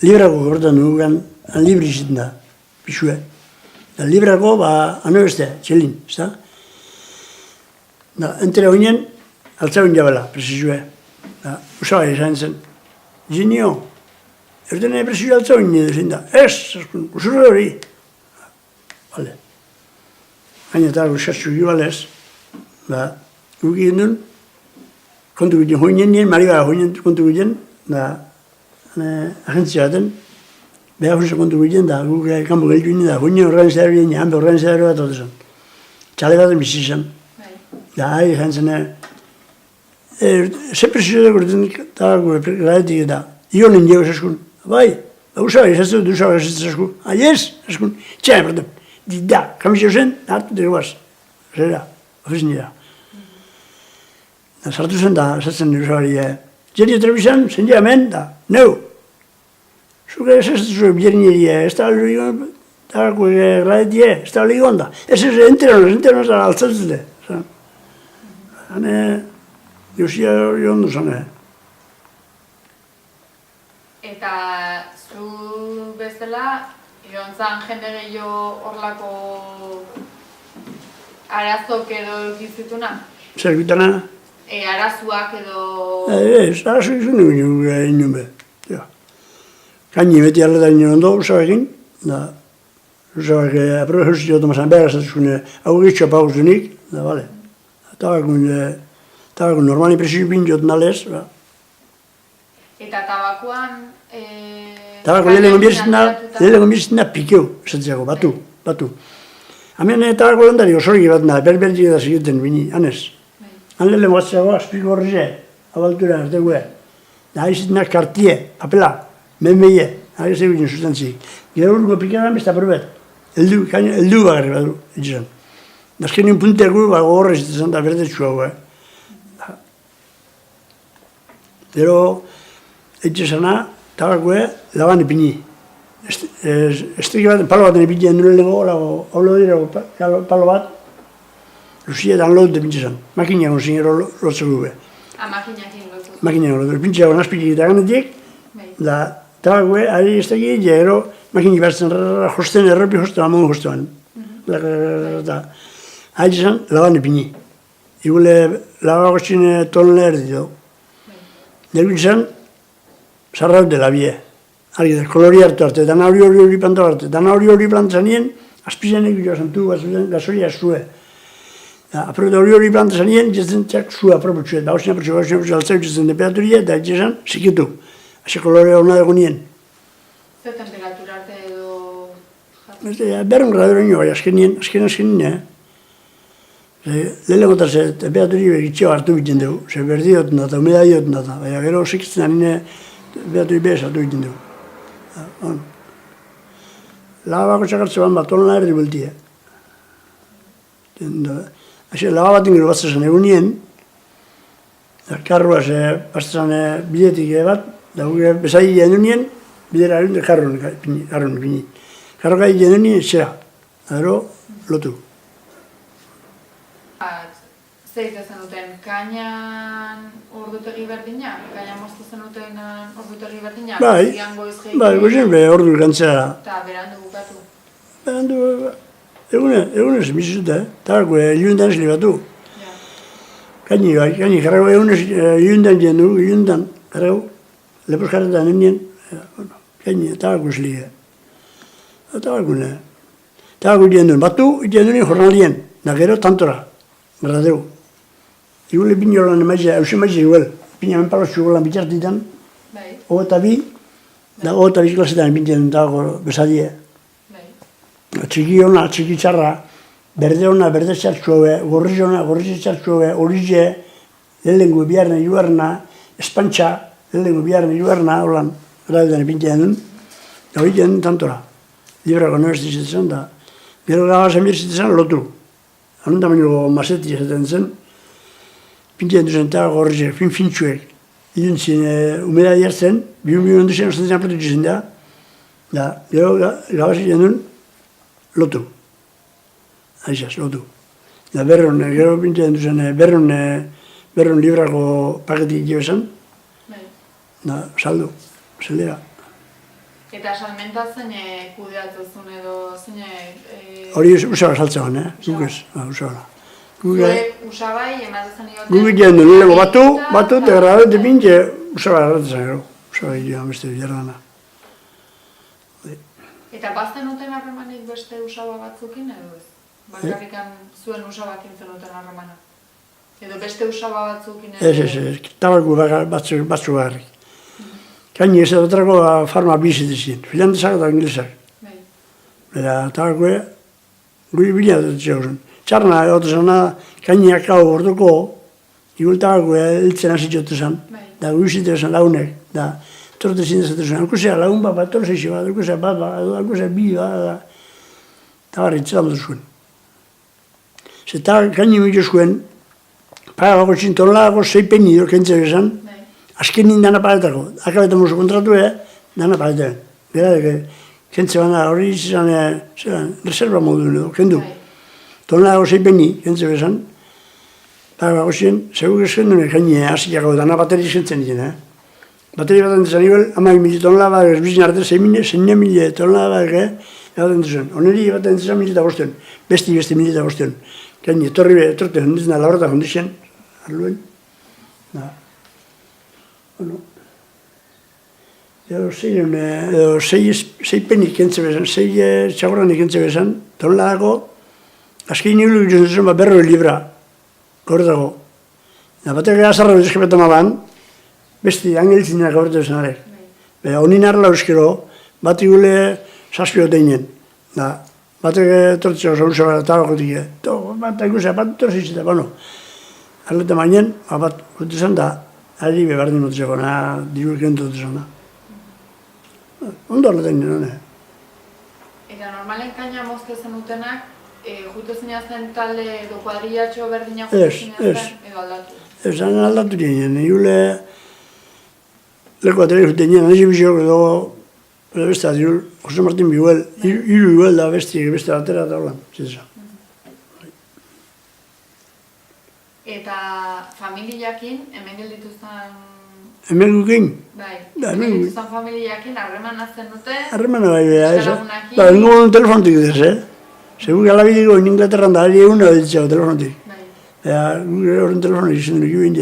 B: librako gortan dugugan, han libri ziten da, pixue. Da librako, hano beste, txelin, ez da? Da, entere hori nien, altzauen jabela, presizue. Da, usabai izan zen. Zinio, erdene presizue altzauen nien zen da, ez, usura hori. Bale. Gaina eta usatzuk ibalez, da, guk egin duen, kontu guten hoinen nien, maribara hoinen kontu guten, da, agentzia baten, behar hunza kontu guten, da, guk kanpo geltu ginen, da, hoinen organizadari ginen, hanbe organizadari bat ote zen. Txale baten bizi zen. Da, ari jantzen, ze presio da gurten, eta gure laetik eta, ionen jego zaskun, bai, usabai esatzu dut, usabai esatzu zaskun, aiez, zaskun, txai, perdón. Da, kamizio zen, hartu dugu baz. Zera, ofizin dira. Sartu zen da, esatzen nire usabari, jeri telebizan, zen dira hemen, da, neu. Zuke esatzu zuen bilerin eri, ez da hori egon, da, gradetie, ez da hori egon da. Ez enteran zara altzatzute. Hane, josia hori ondo zen,
A: Eta zu bezala, Iontzan jende gehiago horlako arazok edo gizituna?
B: Zer bitana?
A: Arazuak edo...
B: Ez, arazu izan egin be. Kaini beti arreta ginen ondo, usabekin, da, usabek aprobez hori otomazan behar esatzukune, hau gitxo pauzunik, da, bale. Tabakun normali presio pintzot nalez, ba.
A: Eta tabakuan...
B: Tabako lehenengo birzitzen da pikeu, esatziako, batu. Hemen tabako landari osorik bat da, berbertik eta ziguten bini, hanez. Han lehenengo batzago, azpiko horrize, abaltura, artegue. Da, iziten da kartie, apela, menmeie, ari zegoen sustantzik. Gero urko pikeran besta probet, eldu bagarri badu, etxesan. Azkenin punteku, gogorra izaten da, berdetxu hau, Gero, etxesana, tabakoe, laban ipini. Esteki bat, palo baten ipinien nure lehenko, haulo dira, palo bat, luzietan lotu pintxesan. Makinak onzin ero lotzeko be.
A: Makinakin lotu.
B: Makinak lotu. Pintxean azpikik eta ganetik, da tabakoe, ari esteki, gero, makinik batzen josten, erropi josten, amon jostean. Etxesan, laban ipini. Igule, labagotxine tonle erditu. Derbi izan, sarraut dela bie. Argi da, kolori hartu arte, dana hori planta arte. Dana hori planta zanien, azpizenek joa zantu, gasoria zue. Apropo hori planta zanien, jetzen txak zua apropo txuet. Bausina protxo, altzau jetzen temperaturia, eta jetzen zikitu. Hase kolore hona dago nien.
A: Zer temperatura arte edo...
B: Berren gradero nio, azkenien. Lehenengo eta ze temperaturi begitxeo hartu biten dugu. Ze berdi dut nata, humedadi dut nata. Baina gero sekitzen anine temperaturi behaz hartu biten dugu. Laba bako txakartze bat onla erdi bultie. Laba baten gero batzazan egunien, karroa ze batzazan bidetik bat, da gure bezai genuen bidera erunde karron pini. Karroka genuen etxera, gero lotu.
A: Zeit ezen duten, kainan ordutegi berdina? Kainan moztu zen duten ordutegi berdina?
B: Bai, gozen be ordu gantzera.
A: Eta berandu bukatu?
B: Berandu, egunez bizute, tarako ilundan esli batu. Kaini jarrago egunez ilundan jendu, ilundan, jarrago, lepos jarretan nien, kaini tarako esli. Tarako jenduen batu, jenduen jornalien, da gero tantora, gradeu. Igule bine holan emaizea, hausen maizea igual, bine hemen palo txugolan bitartitan, ogota bi, da ogota bi klasetan bintzen dago bezadie. Txiki hona, txiki txarra, berde hona, berde txartxoe, gorriz hona, gorriz txartxoe, horize, lehenengo biharne juarna, espantxa, lehenengo biharne juarna, holan, grauetan ipintzen duen, eta hori jen tantora. Librako universitatean da, gero gabazen birzitzen lotu. Haren tamaino mazeti esaten zen, pintzen duzen eta gorrizek, fin-fintxuek, iluntzien umeda jartzen, bihun duzen osatzen apretu zen da, gero gabazen duen lotu. Aizaz, lotu. Da berron, gero pintzen duzen, berron librako paketik jo esan, da saldu, zeldera.
A: Eta salmenta zein kudeatzezun edo zein...
B: Hori usaba saltzean, guk ez, usaba.
A: Zuek usabai, ematezen ioten...
B: Guk egiten duen, lego batu, eta grabete pintxe, usaba erratzen gero. Usaba egiten beste jardana.
A: Eta bazten uten harremanik beste usaba batzukin edo ez? Bakarrikan zuen usabakin zenuten harremana? Edo beste usaba batzukin edo...
B: Ez, tabaku batzuk bakarrik. Kaini ez edotrako farma bizitizien, finlandesak eta inglesak. Eta tabakue, guri bila dut zegoen. Txarna egotezana, kainiak hau orduko, igul tabakue hiltzen hasitxotu zen, da guri zitu zen launek, da torte zindezatu zen, akusea lagun bat, torrezeixi bat, akusea bat, akusea bi bat, tabarri txetan dut zuen. Zeta kaini mito zuen, pagako txintonlako 6 penni do kentzea bezan, azken nindana paletako, akabetan musu kontratu dana paletaren. Gara, kentze bana hori izan, reserva modu edo, kendu. Tonlago 6 penni, kentze bezan, pagako zien, segur esken dune kaini hasiakako dana bateri zentzen diren. Bateri bat entzan igual, 10.000 tonlaga, ez bizin arte 6.000 tonlaga, bat entzan. Oneri bat entzan 1.500, besti 1.500. Kaini, etorte, honditzen da, laborata hondizien, arluen. Bueno, edo sei penik kentze bezan, 6 txagorranik kentze bezan, tonlagako, azkein nigulu gitzen zen bat berroi libra, goretago. Da batek azarra dizkepetan aban, besti angelitzinak goreta bezan arek. Honin arla euskero, bat igule saspio teinen. Da, batek tortzeko zaurza bat tabakotik, bat ikusea, bat torzitzita, bueno. Arleta mainen, bat gutizan da, ari bebardin motzeko, diru kentu dut ondo arletan nire,
A: Eta normalen kaina mozte zenutenak, jutu zen talde edo kuadrillatxo berdinak jutu zen edo aldatu?
B: Ez, aldatu nien, igule leku atera juten nien, nahi bizio edo beste adiul, Jose Martin Biguel, hiru iguel da beste atera eta holan, zitzen.
A: Eta familiakin, hemen geldituzan...
B: Hemen gukin?
A: Bai, hemen geldituzan familiakin, harreman azten dute...
B: Harremana bai,
A: euskalagunakin...
B: Ba, hengo telefonotik duz, Segur galabidiko in Inglaterran da, ari eguna ditzago telefonotik. Gure horren telefonotik izan dut gibin,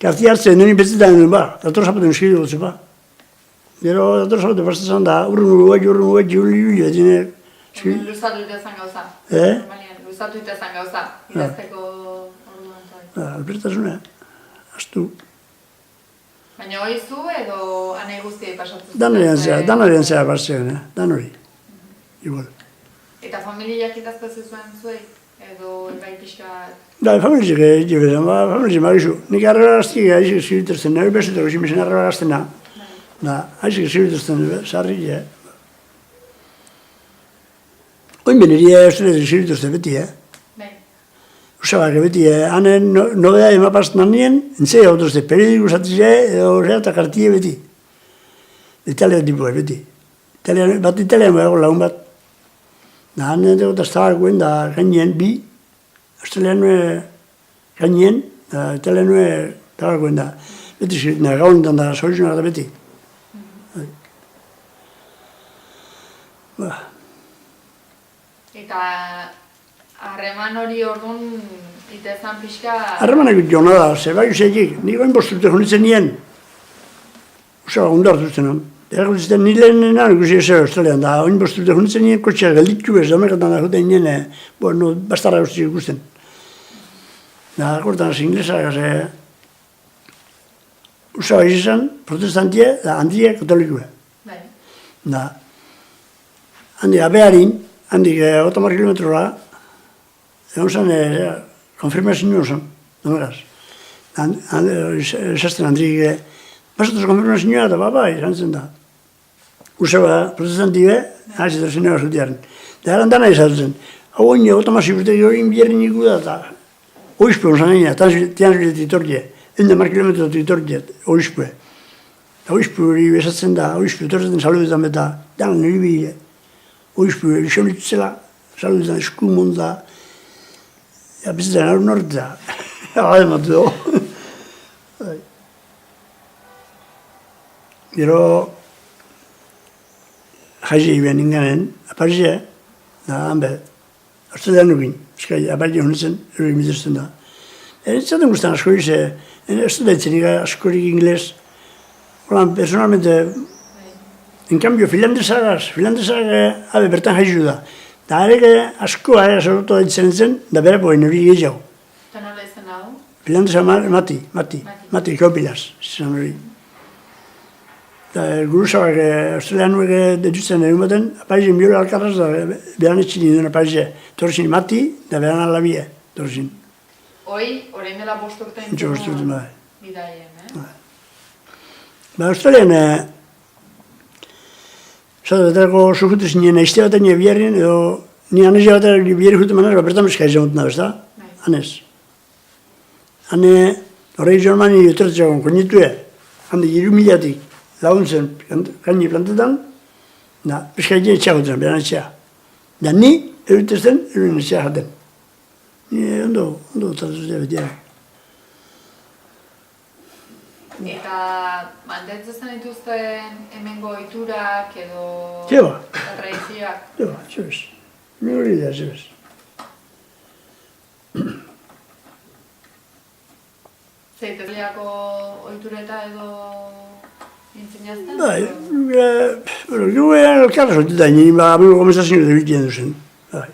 B: karti hartzen, noni betzetan duen, dator zapaten eskiri dut, Gero, dator zapaten pastatzen da, urrun guet, juli,
A: Luzatu itezan gauza. Luzatu itezan gauza, idazteko...
B: Albertasuna, astu.
A: Baina hori zu edo anai guztiai pasatzen zuen?
B: Danarian zera pasatzen, dan hori. Igual.
A: Eta familiak idazte zuen zuei? Edo ebai pixka...
B: Da, familiak egin bezan, familiak magizu. Nik arreba gaztik aizik zibituzten, nahi bezuetako zimesen arreba gaztena. Da, aizik zibituzten, sarri, Oin beneria eustenetik zibituzten beti, Usabak, beti, hanen nobeda emapazten nien, entzei autozte, periodiku zatizia, edo eta kartie beti. Italian tipua, beti. Bat italian behar lagun bat. Da, hanen dugu eta estabakuen, da, gainien, bi, australian gainien, da, italian estabakuen, da. Beti zirten, gaunetan da, soluzionak da beti.
A: Eta... Harreman hori orduan itezan pixka...
B: Harremanak jona da, zebai usetik, nik oin bosturte jonitzen nien. Usaba gundartu zuten. Erako zuten nilenenan ikusi eze Australian, da oin bosturte jonitzen nien kotxea gelditu bez, domekatan da juten nien, bueno, bastarra guzti ikusten. Da, akortan az inglesak, usaba izan, protestantie, da, handia katolikue. Da, handik abearin, handik 8 kilometrora, egon zen, konfirmazio nuen zen, domegaz. Esasten handik Vosotros konfirmazioa da, bai, izan zen da. Usaba, protestantibe, hasi da zinera zutiaren. Da eran dana izan zen. Hau oin, otomasi urtegi hori bierrin iku da, eta oizpue onzan egin, tian zuretik itortie. 100 kilometrotik itortie, oizpue. Oizpue hori besatzen da, oizpue torretzen saludetan beta, dan niri bile. Oizpue bisonitzela, saludetan eskumon da. Ja, bizitzen arun horreta. Hala ematu dugu. Gero, jaize iben inganen, aparizia, da, hanbe, hartzetan nukin, eskai, aparizia honetzen, erogin bidezten da. Zaten guztan asko ize, ez da ditzen askorik ingles, holan, personalmente, en cambio, finlandesagaz, abe, bertan jaizu da. Da, ere, askoa, sortu da ditzen zen, da bera poen hori gehiago.
A: Eta nola izan hau?
B: Finlandesa mati, kaupilaz, izan hori. Guruzabak australianuek detutzen egun baten, apaizien biolo alkarraz da beran etxin iduen apaizia. Torrezin mati, da beran alabie, torrezin.
A: Hoi, orain dela 5 urte
B: Entxo 5 urte, bai.
A: Bidaien,
B: Australian, beterako sujute zinen aizte baten biarrien, edo ni anezia baten biarri jute manaz, bertan bezka izan mutena, bezta? Anez. Hane, horrei jormani etortzeagon, konitue, hande 3.000-tik. Laguntzen gaini plantetan, da, peskaiten etxagotzen, beran etxea. Da, ni erutezten, eruen etxea jaten. Ni ondo tratuzea betiak.
A: Eta mantentzen dituzten hemengo ohiturak edo
B: Zeba.
A: tradizioak?
B: Zeba, zebez. Mi hori da, zebez.
A: Zeitezleako ohitureta edo nintzen
B: Bai, gero elkarra sortetan, nire amigo gomezazio da bitien duzen. Bai,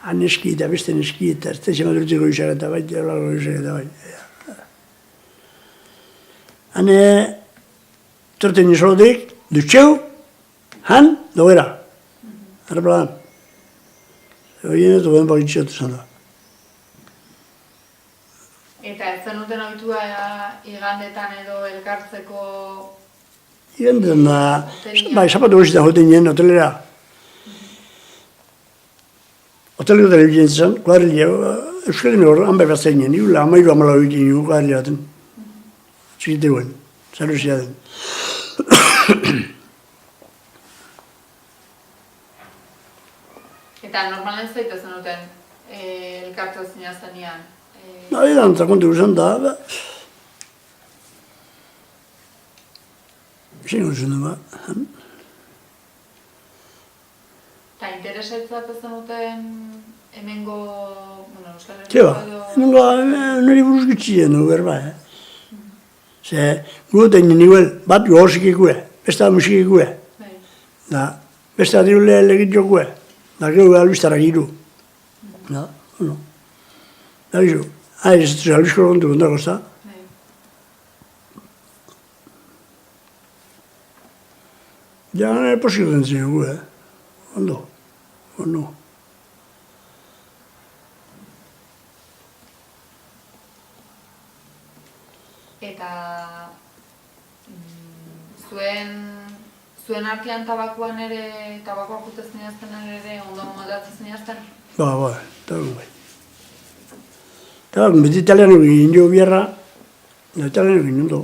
B: han eski eta beste eski eta ez da madurtzeko izak eta bai, erolako izak eta bai. Han torten izolotik, dutxeu, han, dogera. Arrepladan. Horien ez duen bakitxeatu zan da.
A: Eta ez zenuten ohitua igandetan edo elkartzeko
B: Igandetan da, bai, zapatu gozita joten nien hotelera. Hoteleko telebizien zen, kuadrilia, Euskaldun hor, hanbe bat zeinen, nigula, 13-14 egiten nigu kuadrilia baten. Txikite guen, zaruzia den.
A: Eta normalen zaita zenuten elkartu zinaztenean?
B: Edan, kontu guzan da, zein guzun du,
A: Eta interesetzat zenuten hemengo, Euskal
B: Zeba,
A: Herriko edo...
B: hemengo niri buruz gutxien du, berba, Ze, guten niguel, bat gozik ikue, besta musik ikue. Da, besta dirule legit jokue. Da, gero albiztara giru. Da, no. Da, gizu, ez dut albizko kontu kontako, ez da? Ja, posik den zen gu, Ondo, ondo.
A: Eta zuen artean tabakoan ere, tabakoa jute zinazten ere, ondo moldatzen zinazten?
B: Ba, tabakun bai. Tabakun beti italianok egin jo biarra, da italianok egin ondo.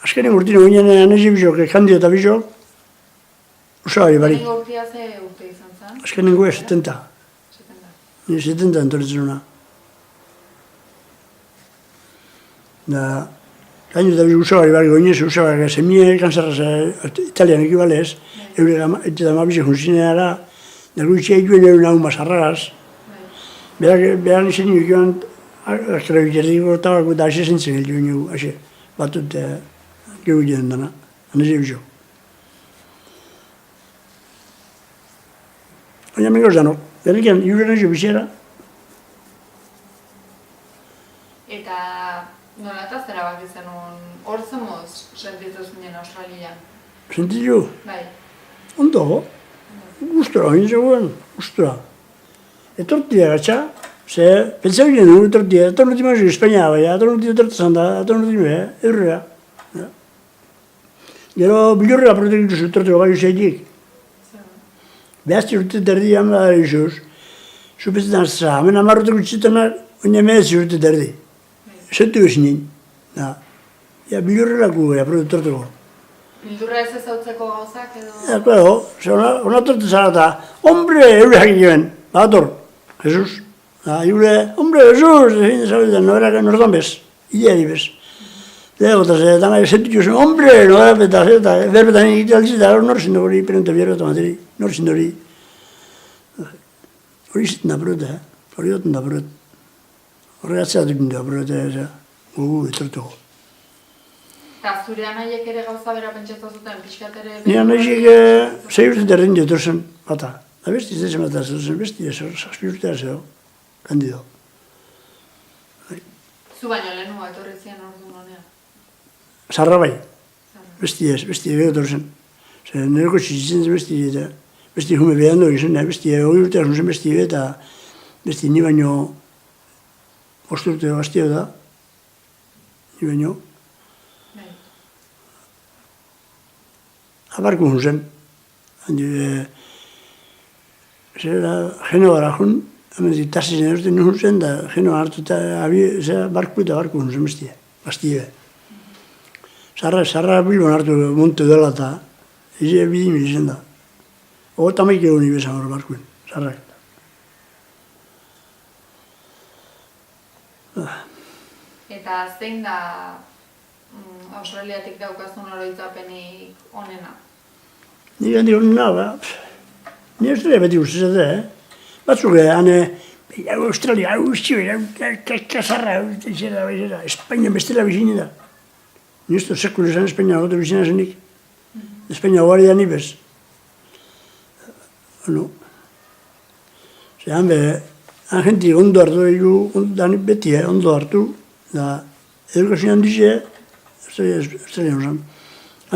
B: Azkenen urtino ginen anezi bizok, kandio eta bizok, usabari barik.
A: Nengo urtia ze urte izan zen?
B: Azkenen goe 70. Ni 70 entorretzen una. Da, kandio eta bizok usabari barik goinez, usabari semie kanzarraz italian ekibalez, eurek eta mabizek junzineara, da gutxia ikuen euren hau mazarraz. Beran izan nio ekiban, azkera biterdiko tabako eta ase zentzen geldi nio, ase, batut gero ginen dana, anezi bizok. Baina mengoz danok, berrikian, juren ez jo bizera.
A: Eta nola eta zera bak izan hor zemoz sentitu zinen Australian?
B: Sentitu?
A: Bai.
B: Ondo, gustora, hain zegoen, gustora. Etortia gatsa, ze, pentsa ginen dugu etortia, etornuti mazu Espainia bai, etornuti etortezan da, etornuti nue, eurrea. Gero bilurra protektu zutorteko gai usaitik. Behazti urte derdi hama da izuz. Zupetetan za, hemen amarrotek utzitenak, oina mehezi urte derdi. Zentu ezin. Ja, bilurrelako gara protektorteko.
A: Bildurra ez ezautzeko gauzak edo...
B: Ja, claro, ona torte zara eta, hombre, eure jakinen, badator, Jesus. Eure, hombre, Jesus, egin zabetan, noberak nortan bez, ideari bez. Eta dana esentu zen, hombre, noberak eta berbetan egitea aldiz, eta nor zindu hori, penente bierro eta materi, nor zindu hori. Hori ziten da prote, hori doten da prote. Horre atzea dukin da prote, gugu etortuko.
A: Eta zure anaiek ere gauza bera pentsatu zuten, pixkat ere...
B: Ni anaiek 6 urte derren jotu zen, bata. Da besti ez dezen bat zen, besti ez, 6 urtea zeo, kandido.
A: Zu baino lehenua etorri zian orduan honean.
B: Zarra bai, besti egotor zen. Zer, nereko txitzen zen besti jume behan doi zen, besti hori urtea zen besti eta besti ni baino 5 urte gaztio da, ni baino. Abarku hun zen. Zera, geno gara jun, hemen zitasi zen erorten nun zen, da geno hartu eta barku hun zen bestie, bastie. Sarra bilbon hartu monte dela eta eze bidimil zen da. Ogota maik egon ibezan hor barkuen, sarrak.
A: Eta zein da Australiatik daukazun oroitzapenik onena?
B: Nik handi onena, ni Australia beti guztizate, Batzuk Australia, kasarra, Espainia bestela bizini da. Ni ez sekulu esan Espainia gote bizina zenik. Espainia guari da nipez. Zeran agenti ondo hartu dugu, beti ondo hartu, da edukazioan dize, Australia osan.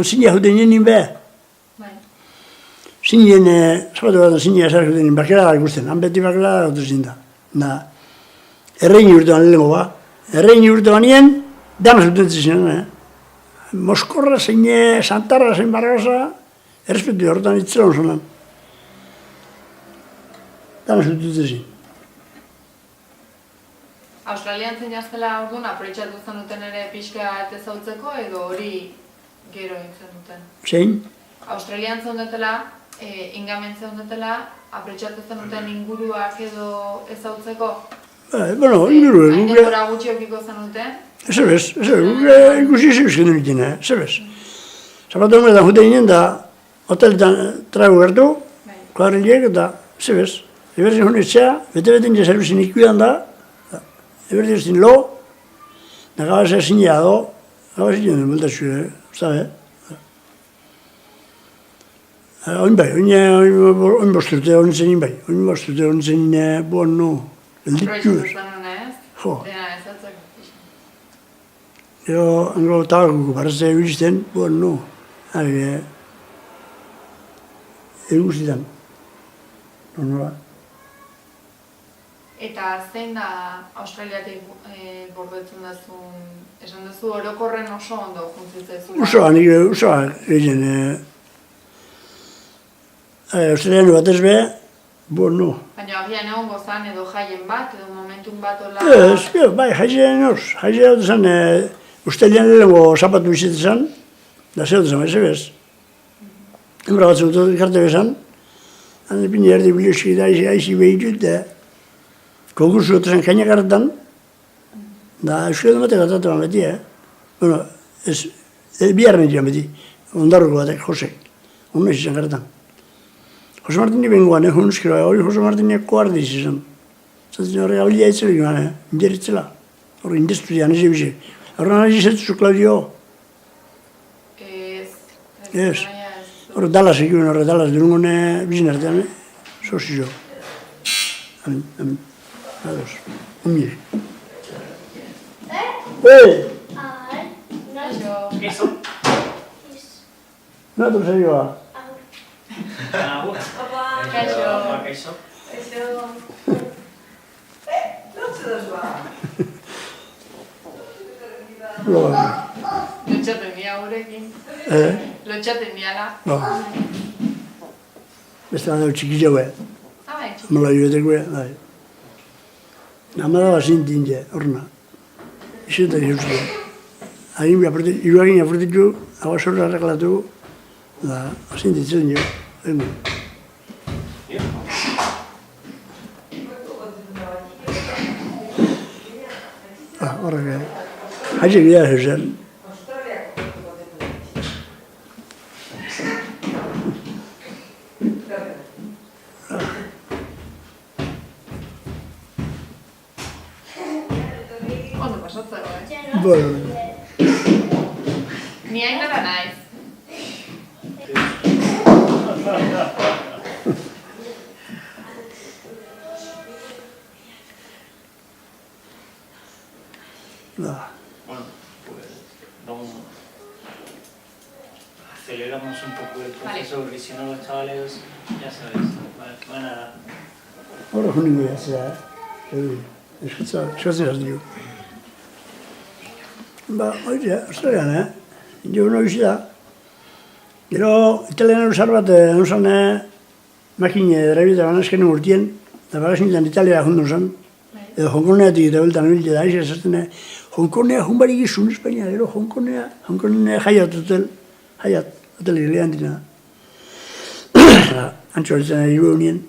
B: Zinea jute nien beha. Zinien, zabatu bat zinea esar jute nien, bakela da ikusten, han beti bakela da gote zin da. Erreini urte ban lehenko ba. Erreini urte banien, dana zuten ziren, Moskorra zeine, Santarra zein Barragosa, errespetu horretan itzela onzonan. Dana zuten ziren.
A: Australian zein jaztela orduan, aprobetxatu zenuten ere pixka ezautzeko edo hori gero egiten duten?
B: Zein?
A: Australian zeundetela, ingamen zeundetela, aprobetxatu zenuten inguruak edo ezautzeko?
B: Bueno, inguru.
A: Hain denbora gutxi okiko zenuten?
B: Zebez, ikusi zebizken dunitzen, zebez. Zapatu honetan jute ginen da, hoteletan trago gertu, kuadriliek eta zebez. Eberzin honetxea, bete-beten ja zerbizin ikudan da, eberzin lo, da gabazea zinea do, gabazea zinea bultatxu, zabe. Oin bai, oin bosturte honetzen nin bai, oin bosturte honetzen nin, buon no,
A: Aprobetxatu zenun ez?
B: Jo.
A: Dena ezatzeko.
B: Gero, hango tabakuko barratzea ebilizten, buon no, eguzitan. Nola.
A: Eta zein da Australiatik gordetzen duzun, esan duzu orokorren oso ondo juntzitzezula?
B: Osoa egin. Australian batez be, buon no.
A: Baina agian egon gozan edo jaien bat, edo momentun bat ola...
B: Ez, bai, jaien hor, jaien hor zen, Australian lehenko zapatu bizitzen zen, da zehot zen, ez. Hembra batzuk dut ikarte bezan, handi pini erdi bilioski da, aizi behitut, konkursu dut zen kainak hartan, da euskal edo batek atatu beti, Bueno, ez, biharren dian beti, ondarruko batek, Josek, honez izan hartan. Jose Martini bengoan, honezkero, hori Jose Martiniak koardi izan. Zaten horrek habilia etzelik gana, inderitzela. Horre indestudian, ez ebize. Horren hori zetzu, Claudio. Ez. Horre Dallas ekiben, horre Dallas, durungone bizin artean, Sosizo. Amin. Ados. Omir.
A: Kaixo.
B: Nato zaioa.
A: Kaixo.
B: Loa.
A: Lotxaten nia gurekin. Lotxaten niala.
B: Beste bat dago txiki jaue.
A: Bai, txiki.
B: Mola joeteko, bai. Nama da bazintin je, horna. Izetan jauzi. Iruagin apurtitu, hau sorra arreglatu, da, bazintitzen jo. Horrek, haitxe bidea zeuzen.
A: Ondo pasatzeko,
B: Bueno,
A: Ni Ainara naiz.
C: Bueno, pues vamos. Aceleramos un poco el proceso, porque si no los chavales, ya sabes, van a...
B: horra juningo jatzea, eskatzen dio. Oitea, Australian, jo bizi da. Gero, italianen usar bat, egon makine derabita banazken urtien, eta bagazintan Italia jundun zen, edo Hongkoneatik eta beltan ebilte da, aiz esaten, Hongkonea junbarik izun Espainia, gero Hongkonea jaiat hotel gileantina. Antxo horitzen ari unien.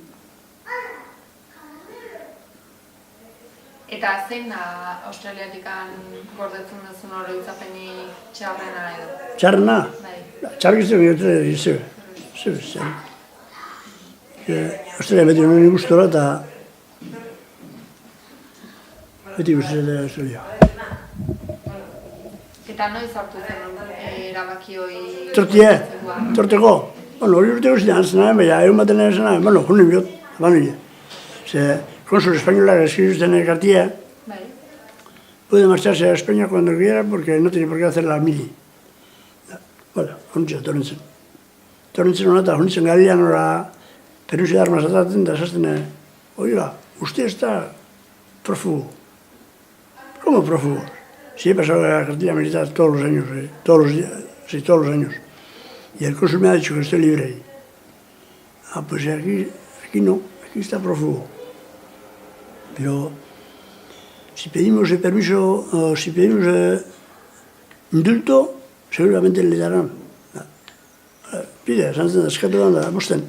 A: Eta zein da Australiatikan gordetzen duzun oroitzapeni txarrena edo?
B: Txarrena?
A: Bai.
B: Txarrikizten gero zebe. Australia beti honen gustora eta beti gustora Australia.
A: Eta noiz hartu zen erabaki hori...
B: Torteko. Bueno, hori urteko zidan zenaren, baina egun baten zenaren, bueno, junen biot, banile. Ze, konsul españolak escribiste en el cartilla, puede marcharse a España cuando quiera porque no tiene por qué hacer la mili. Bueno, honetxe, torrentzen. Torrentzen hona eta honettzen galian hora perusia armas atatzen da esasten, oiga, usted está prófugo. ¿Cómo prófugo? Sí, he pasado la cartilla militar todos los años, todos los años. Y el cónsul me ha dicho que estoy libre ahí. Ah, pues aquí no, aquí está prófugo. Pero si pedimos el permiso, si pedimos indulto, seguramente le darán. Pide, zantzen da, eskatu da, bosten.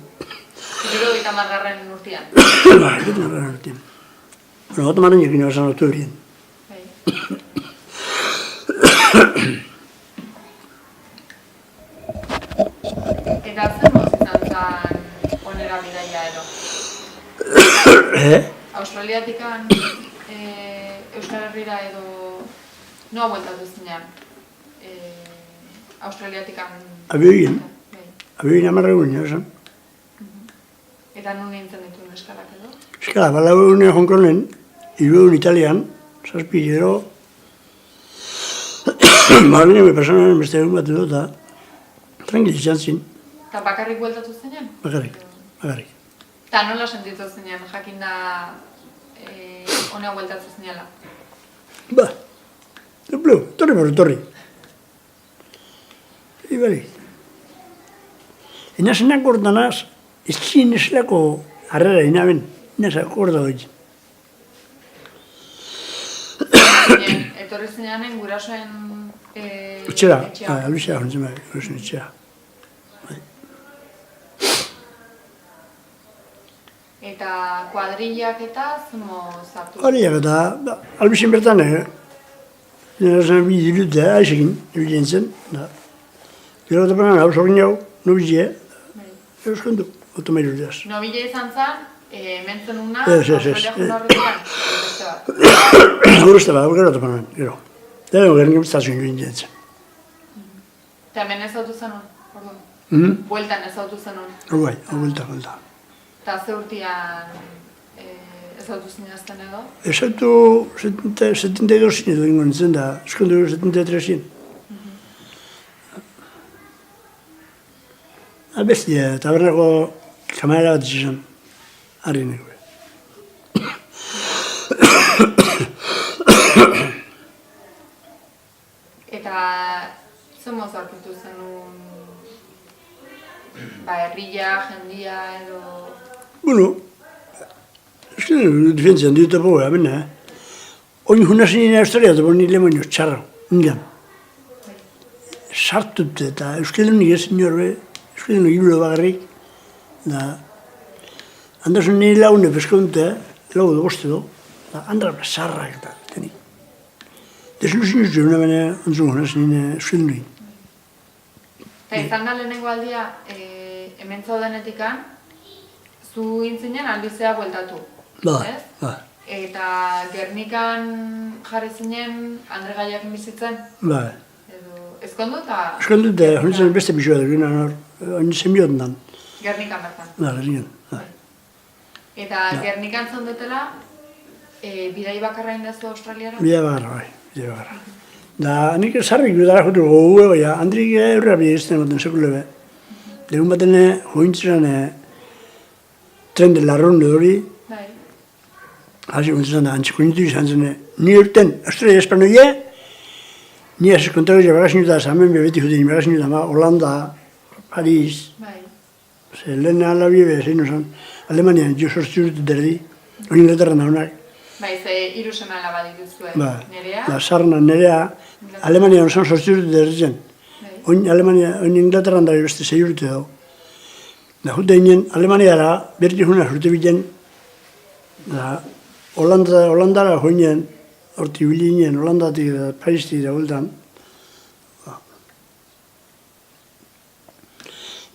A: Gero eta margarren urtean.
B: Gero margarren urtean. Bueno, gota marren jekin ebasan oktubrien.
A: Eta zer moz izan zen onera bidaia edo? Australiatikan Euskal Herrira edo noa bueltatu zinean? Australiatikan...
B: Abioin amarra egun, esan.
A: Eta nun nintzen dituen eskalak edo?
B: Eskala, bala egun Hongkonen, hiru egun Italian, zazpi gero... Marlene me personaren beste egun bat edo eta tranquil izan zin.
A: Eta bakarrik bueltatu zinean?
B: Bakarrik.
A: Eta nola sentitu zinean, jakinda honea bueltatu zineala?
B: Ba, torri. Ibari. Inazenak gordanaz, ez zin eslako harrera inaben, inazenak gorda hori.
A: Etorri zineanen gurasoen...
B: Etxera, albizea hontzen bai, gurasoen etxera.
A: Eta kuadrillak eta zumo zartu?
B: Kuadrillak eta, albizien bertan, nire zen bi dilute, aizekin, ebilen zen. Gero eta panan, hau zorin jau, nobile, euskendu, otomairu urteaz.
A: Nobile izan zen, mentzen una, Australia juna horretan, beste bat.
B: Horrezte bat, gero eta panan, gero. Eta gero estazioen joan jentzen.
A: Eta hemen ez autu zenun, orduan? Bueltan ez autu zenun?
B: Bai, buelta.
A: Eta ze urtean ez autu zinezten edo?
B: Ez autu 72 zin edo ingo nintzen da, eskondu 73 zin. Bestia, tabernako kamarera bat izan, harri nire.
A: Eta Zemoz aurkitu zenun, herria, jendia edo...
B: Bueno, es que defensa de todo poco, ¿verdad? Hoy una señora historia de poner le moño charro, ingan. Sartute eta euskeldun nire señor euskeldun libro bagarrik, da andasun nire laune peskonte, lau edo boste do, da andra sarrak eta teni. Desilusio una bene antzun honaz nire euskeldun nire.
A: Eta izan da lehenengo aldia, hemen zaudenetikan, zu intzinen albizea bueltatu, ez?
B: Ba.
A: Eta Gernikan jarri zinen Andre Gaiakin bizitzen?
B: Ba.
A: Ezkondu eta...
B: Ezkondu eta honetan beste bizua da, gina hor, hain semiotan dan.
A: Gernikan bertan?
B: Ba, Gernikan.
A: Eta Gernikan zondetela, bidai bakarra indazu Australiara?
B: Bidai bakarra, bai, bidai bakarra. Da, nik sarrik bidara jotu gogu ego, handrik eurra bidai izten baten sekule be. Degun baten jointzen tren de larron hori, hasi gontzen da, antziko nintu izan zen, ni urten, Australia espanoia, ni hasi kontago ja bagasinuta, zamen bebeti juten bagasinuta, Holanda, Paris, lehen alabie zein osan, Alemanian jo sortzi urte derdi, hori Inglaterran daunak.
A: Ze hiru seme alaba dituzue, Nerea?
B: Sarna, Nerea, Alemanian osan sortzi urte derdi zen. Oin Inglaterran da beste 6 urte dago. Da jute ginen, Alemaniara berti juna urte biten, Holandara joinen, horti bili ginen, Holandatik da Paristik da gultan.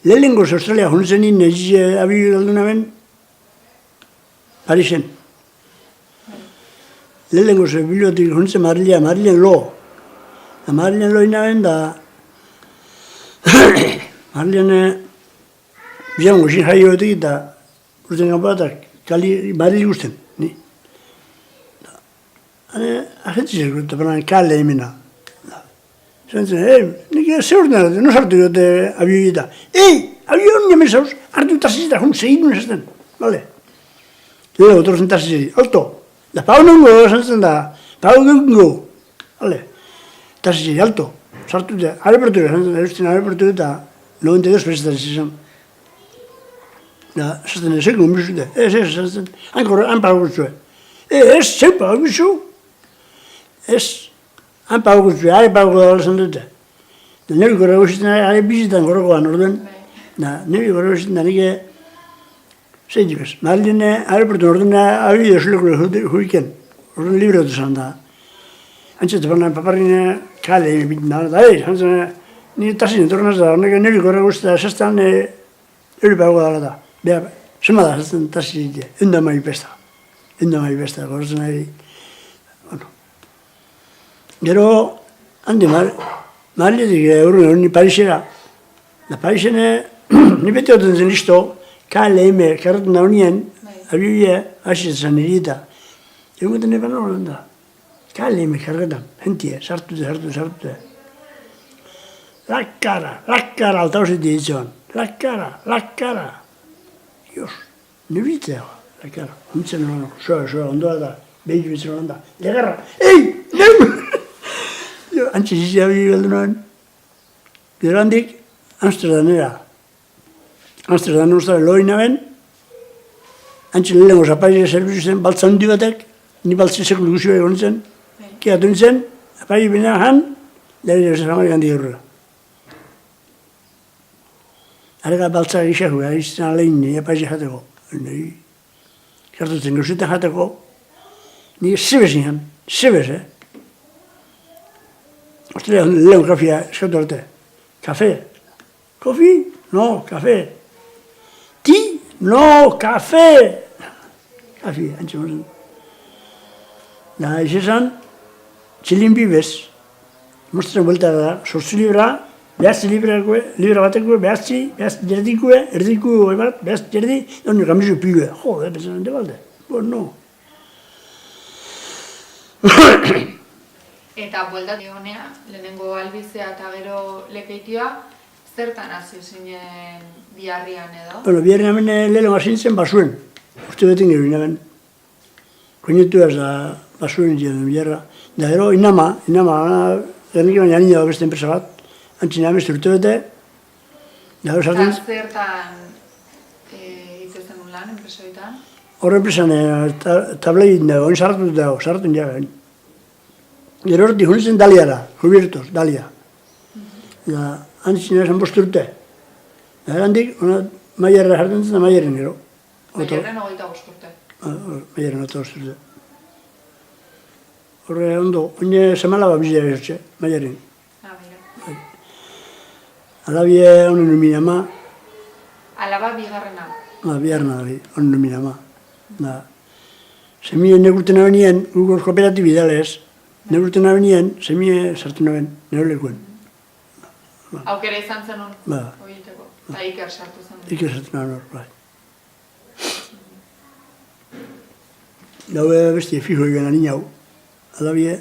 B: Lehenengoz Australia jonutzen nien, egize abigu galduna ben, Parisen. Lehenengoz bibliotik jonutzen Madrilen lo. Madrilen lo inaben da, Madrilen bian guzin jai goetik eta urten gampatak, Madrid guzten, ni. Agentziak eta paran kale emena. Zentzen, nik ze urten arte, no sartu gote abioita. Abion nime zauz, hartu tasizita, jun segidun esaten, vale? Lego, otorzen tasizita, alto. Da pau nungo, zentzen da, pau nungo, vale? Tasizita, alto. Sartu da, aeroportu, zentzen, eusten aeroportu eta 92 pesetas izan. Da, zentzen, ezeko unbizu da, zentzen, han pago guztue. Zeu pago guzu? Han pago guztue, are pago gudala dute. Da, nebi gorra guztien, are bizitan gorrokoan orduen. Da, nebi gorra guztien, da nike, zeitibes, Madrilen aeroportu orduen abide osuleko juiken, orduen libre dut zan da. Antxetu banan paparrine kale egin da, zentzen, ni tasinen tornaz da, nebi gorra guztien, zestan, euri pago gudala da. Beha, zema da, zestan tasinen, enda mai pesta, gortzen ari. Gero, handi Madriletik eurren ni Parisera. Da Parisene, ni beti oten zen listo, KLM, karretan da honien, abibia, hasi zen irita. Egun guten eban horren da. KLM karretan, jentie, sartute. La cara, altauzik ditzoan. La cara. Dios, nebitzea, la cara. Huntzen horren, soa, ondoa da, behiz bitzen horren da. Legarra, nem! Antxe zizia bi galdunan. Gero handik, Amsterdanera. Amsterdan ustare loina ben, antxe lehenko zapaize zerbizu zen, baltza hundi batek, ni baltza sekulu guzio egon zen, kiatu nintzen, apaize bina han, lehari zeramarik handik aurrera. Arega baltza gixaku, izan alein ni apaize jateko. Kartutzen gauzetan jateko, ni zebez nian, zebez, Australia lehen kafia eskatu arte. Kafe. Kofi? No, kafe. Ti? No, kafe! Kafi, antxe mozen. Da, izan, txilin bibez. Mostren buelta da, sortzi libra, behazti libra bateko, behazti jerdikue, erdikue bat, behazti jerdi, doni kamizu pigue. Jode, bezan de balde. Bueno, no.
A: Eta bueltat egonea, lehenengo albizea eta gero lekeitioa, zertan hasi zinen biharrian edo?
B: Bueno, biharrian lehelo hasintzen basuen. Uste beten gero inaben. Koinetu ez da basuen ziren biharra. Da gero inama, Gernikan baina nina da beste enpresa bat, Antzina amezte urte bete, dago sartzen.
A: Eta zertan ikusten un lan, enpresoetan?
B: Horre enpresan tablein dago, hain sartun jaga. Gero horti junitzen Daliara, Jubiertos, Dalia. Eta antzina esan bost urte. Eta handik, Maierra jartzen zen, Maierren gero.
A: Maierren 25 urte.
B: Maierren 25 urte. Horre ondo, oine semalaba bizia bezotxe, Maierren.
A: Mira.
B: Alabie honen numina ma,
A: Alaba bigarrena.
B: biharna da, honen numina ma. Semie negurten abenien, gukos kooperatibi dales, negurten abenien, semie sartu naben, neolekuen.
A: Aukera izan zenun,
B: Ba.
A: horieteko. Eta Iker sartu zen.
B: Iker sartu naben hor, bai. Daue beste fijo egin ani hau, alabie,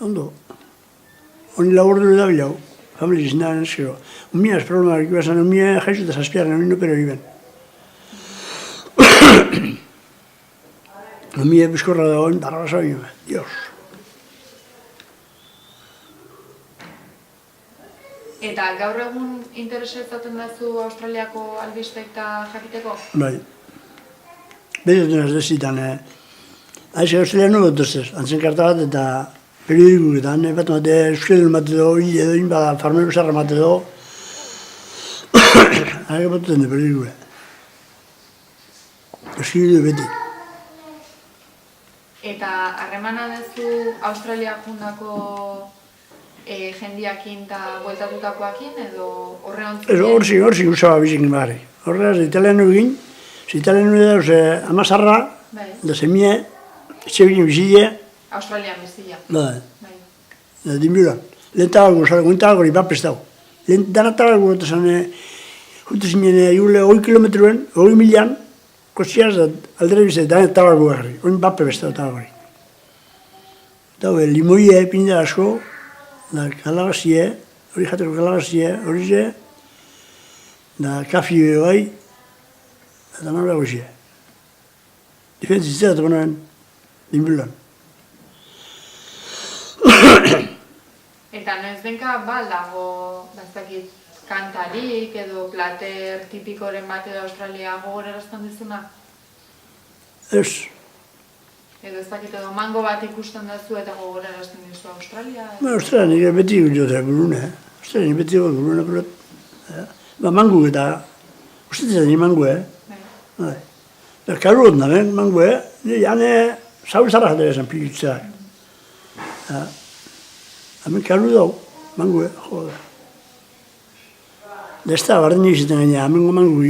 B: ondo, honi labordu da bilau, familia izan eskero. Umia ez problema, ikibazan, umia jaizu eta zazpiaren, honi nopero egin. Umia bizkorra dagoen, barra egin, Dios.
A: Eta gaur egun interesatzen dazu Australiako albistek eta jakiteko?
B: Bai. Bezatzen ez dezitan, aize Australiano dutuzez, antzen karta bat eta periodikuk eta bat mate euskaldun bat edo, edo inba farmeru zarra bat edo, harak batuten de periodikuk. Euskaldun beti.
A: Eta harremana duzu Australia jundako jendiakin eta bueltatutakoakin edo horre ontzien?
B: Horzi usaba bizikin bari. Horre, italiano egin, italiano edo amazarra, da semie, etxe egin bizile.
A: Australian bizila.
B: Bai. Da dinbiuran. Lehen tabalgo, guen tabalgori bat prestau. Lehen dana tabalgo eta zan, jutu zinen jule 8 kilometruen, 8 milian, kotxiaz da aldere bizte, dana tabalgo garri. Oin bat prestau tabalgori. Eta limoie, pinda asko, da kalagazie, hori jateko kalagazie, hori ze, da kafi bai, eta manura gozie. Difentzitzea eta bonoen, dinbiuran.
A: Eta noiz benka baldago, bazakit, kantarik edo plater tipikoren bat edo Australia gogorarazten dizuna?
B: Ez.
A: Edo ez dakit edo mango bat ikusten dazu eta gogorarazten dizu Australia?
B: Australia nire beti jotea gurune, Australia nire beti gurune pelot. Mangu eta, ustetzen nire mangu, Bai. Karu hot naben, mangu, jane, saul zarra jatera esan pilitzeak. Hemen karu dau, mangu, jode. Da ez da, barren egiten gaina, hemen mangu,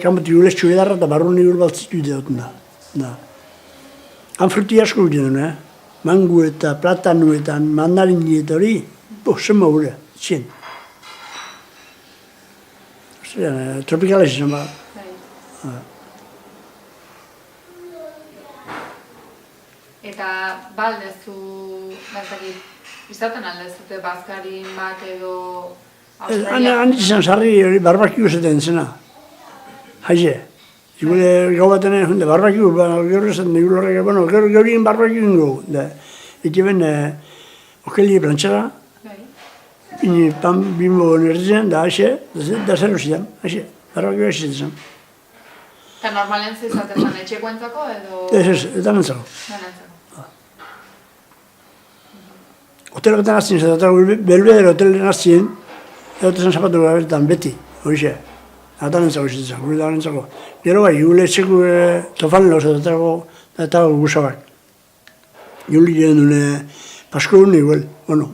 B: kanboti jule txuedarra eta barru nire baltzitu ideoten da. Han fruti asko gure duen, mangu eta platanu eta mandarini eta hori, zema gure, txien. Tropikala izan bat.
A: Eta baldezu, bazakit, izaten aldezute bazkarin bat edo Australia?
B: Han izan sarri hori barbakiu zaten zena, haize. Igule gau baten egin, barbakiu, gero esan, gero egin barbakiu ingo. Eki ben, okeli plantxara, bini pan bimbo nertzen, da haize, da zer usitan, haize, barbakiu haize zen.
A: Eta normalen zizaten zen etxekoentzako edo?
B: Ez, eta nantzako. Hoteletan azien, eta belbeder hotelen azien, eta zen zapatu gabertan beti, horixe. Eta nantzako zitzen, gure da nantzako. Gero bai, gure etxeko tofalen loz eta guzabak. Gure gire dune pasko dune igual, bueno.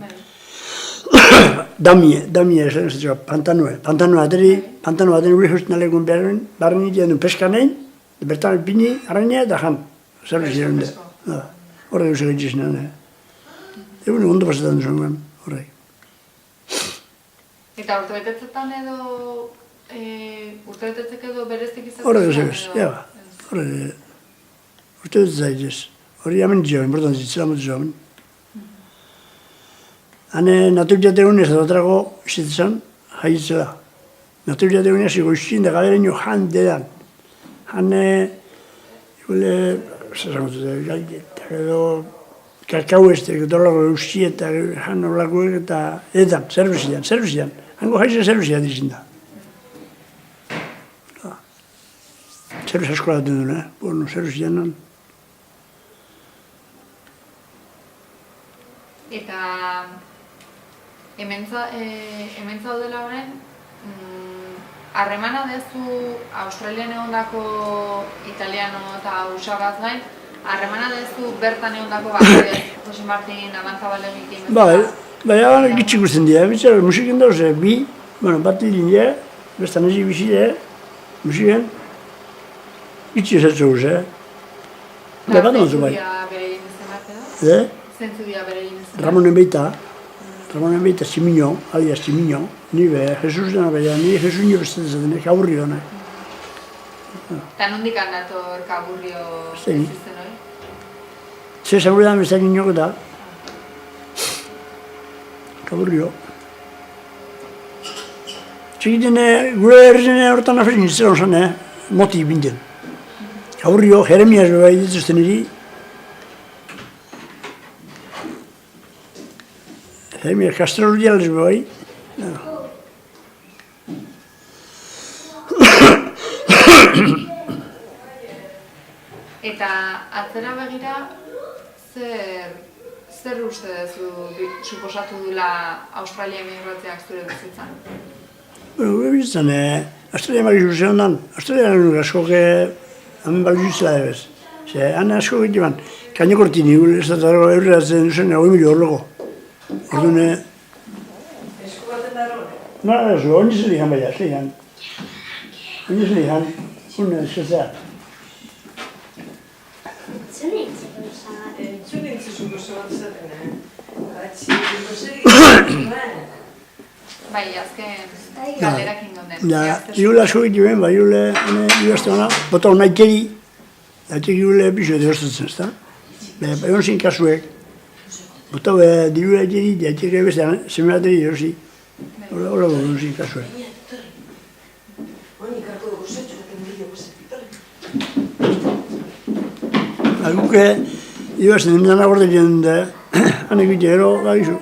B: Damie, esan ez dut, pantanue. Pantanue ateri gure justen alekun beharren, barren egiten duen peskanein, bertan pini, arraina eta jan. Zer ziren de. Horrek duzak egiten. Egun ondo pasetan duzan, horrek.
A: Eta urtebetetzetan edo, urtebetetzek edo berezik izaten?
B: Horrek duzak ez, horrek, urtebetetzek zaitez. Hori hemen joan, importantzi, zela motu joan. Hane naturriate egun ez datrago izatzen, jaitzela. Naturriate egun ez goizin da galera ino jan dedan. Hane, gule, zazangotu da, gailetak edo, kakao estek, dolako eusti eta jan olakoek eta edan, zerbizian. Hango jaize zerbizian dizin da. Zerbiz asko daten duen, bueno, zerbizian nan.
A: Eta hemen zaudela horren, harremana dezu Australian egondako italiano eta usagaz gain, harremana dezu bertan egondako Jose Martin Amantzabalegikin?
B: Bai, gitzik guztien dira, bitzera musiken dauz, bat hilin dira, bestan ezi bizi dira, musiken, gitzik ezatzu guz, Bat
A: zentzu dia bere egin izan edo? Zentzu dia bere egin izan?
B: Ramonen Beita, Simiño, alias Simiño, ni Jesus dena beha, ni Jesus nio bestetzen, kaburrio honek.
A: Eta nondik handator kaburrio existen hori?
B: Ze seguridad bestak inoko da. Kaburrio. Txikiten, gure herrizene hortan afrekin izan zen, moti binten. Kaburrio, Jeremias beha dituzten eri. Jeremias Castro Rudiales beha.
A: Eta atzera begira, zer uste duzu suposatu dula Australia emigratzeak zure bizitzan?
B: Gure bizitzan, Australia magizu zen ondan. Australia asko hemen balizuzela ebez. Han asko egitean, kainokortini, ez da eurratzen duzen, 1 milio horlego. Orduan...
D: Esku baten da hori?
B: No, honi zelihan baina, zelihan. Honi zelihan, zezea.
D: Entzunintzu bat zaten,
A: Bai, azken galderak ingonden.
B: Iule asko egitean, bai, iule azte hona, bota hona ikeri, eta iule pixo edo oztatzen, ez da? Egon zin kasuek, bota dirula ikeri, eta ikeri bestean, seme bateri erosi. Hola egon zin kasuek. Guke, ibazten den agorde jen da, han egite gero, bagizu.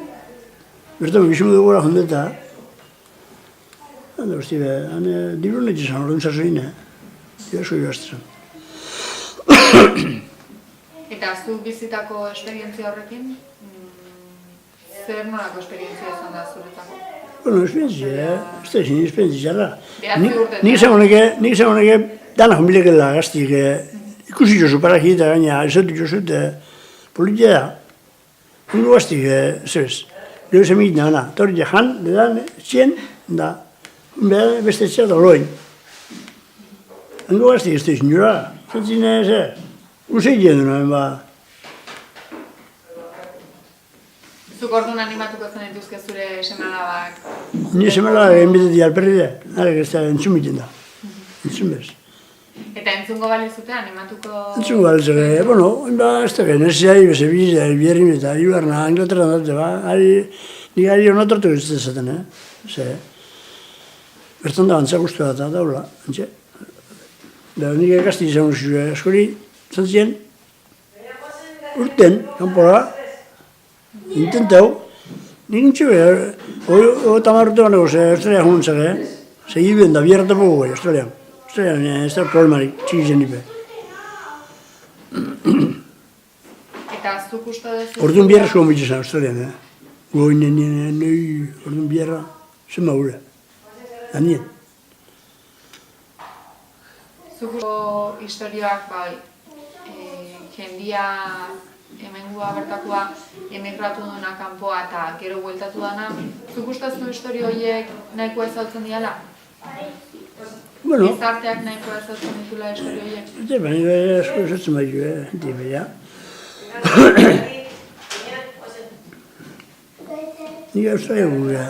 B: Bertan, bizimu dugu gara jondeta. Handa, hosti, han diru nahi izan, orduan zazoin, Ibasko ibazten.
A: Eta zu bizitako esperientzia horrekin, zer nolako esperientzia izan da zuretako?
B: Bueno, esperientzia jarra.
A: Behatzi urte.
B: Nik izan honeke, dana jonbilekela gaztik, ikusi jozu paraki eta gaina, ezotu jozu eta politia da. Hungo gaztik, zebez, gero zemik nana, eta hori jan, dedan, txien, da, beste txea da oloin. Hungo gaztik ez da izin jura, zentzine, guzei jendu nahen, ba.
A: Zuk orduan animatuko zen dituzke zure seme-alabak?
B: Nire seme-alabak enbitetik alperri da, narek ez da entzun biten da, entzun bez.
A: Eta entzungo balizute animatuko...
B: Entzungo balizute, bueno, ez da gen, ez zai, beze bizitza, bierrin eta ibarna, Inglaterra dute, ba, nik ari honatortu ez dezaten, ze, bertan da bantza guztua da, daula, antxe. Da, nik egazti izan zure askori, zantzien, urten, kanpora, intentau, nik nintxe behar, tamarrute baneko, ze Australia jontzak, ze hibien da, bierrata pogo gai, Australian. Australian ez da problemarik, txiki zen nipe.
A: Eta zuk uste duzu...
B: Orduan bierra zuen bitxesan, Australian, goinen, orduan bierra, zen maure, danien.
A: Zuko historioak, bai, jendia hemengua bertatua emigratu duna kanpoa eta gero bueltatu dana, zuk uste zu historio horiek nahiko ezautzen diala?
B: Bueno,
A: Gizarteak nahiko ezautzen ditula historio horiek?
B: Eta baina asko esatzen baitu, dibeia. Nik Australia gure.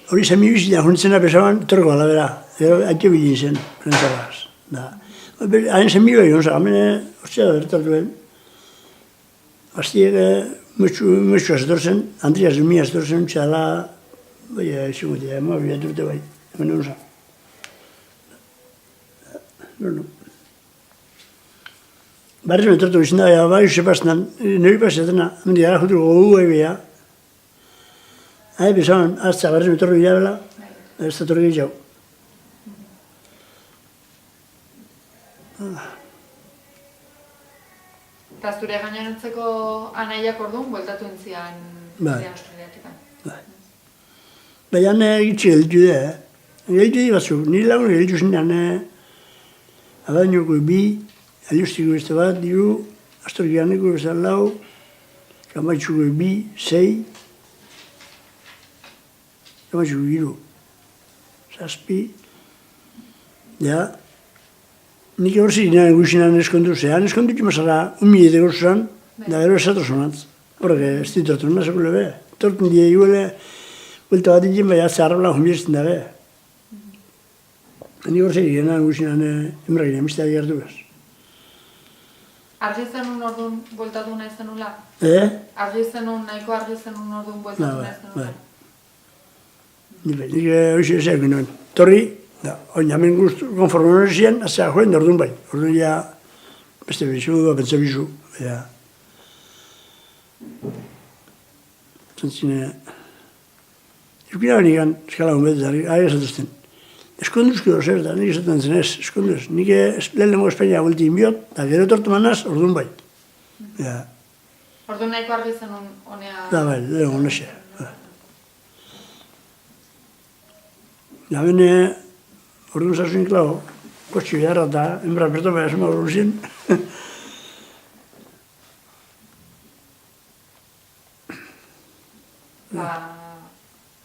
B: Hori zami bizitzen jonitzena pesaban, torko ala bera. Gero atio bilin zen, rentzagaz. Hain zami bai honzak, hemen ostia da bertatuen. Aztiek muitxu azetorzen, Andrias Lumia azetorzen, txala, bai, esugutia, ema bilaturte bai, hemen honzak. Bueno. Barriz metratu izan da, bai, Sebastan, nire pasetena, hendi gara jutu gogu ebea. Bizan, azta barriz metratu hilabela, ez da torri gehiago.
A: Eta zure gainorantzeko anaiak orduan, bueltatu entzian Australiatik.
B: Baina egitzi gelditu da, gelditu di batzu, nire lagun gelditu zinean, abadainoko bi, aliustiko beste bat, diru, astorkianeko beste lau, kamaitzuko bi, 6, kamaitzuko hiru, 7, nik hor zirean guzinan eskondu zean, eskondu txumazara, umile gortzan, da gero esatu zonatz. Horrek ez ditortu nena sekule be. Tortun die iguele, buelta bat egin bai atzearrela humiesten da be. Nik hor zirean guzinan emragin amistea gertu bez.
A: Argi zenun orduan bueltatu nahi zenula? Argi zenun, nahiko argi zenun orduan bueltatu nahi zenula?
B: Nik hoxe ezeak ginoen. Torri, oin hemen guztu, konforme hori ziren, azea joen, orduan bai. Orduan ja, beste bizu, bentsa bizu. Zantzine, izkina benikan, eskala honbet, ari esatuzten. Eskonduzko zer da, nik esaten zen ez, eskonduz. Nik lehen lemo Espainia gulti inbiot, eta gero tortu manaz, orduan bai.
A: Orduan nahiko argi zenun honea...
B: Da bai, lehen honezea. Da bene, orduan zazuen klago, kotxe beharra eta enbra perto behar esma hori zen.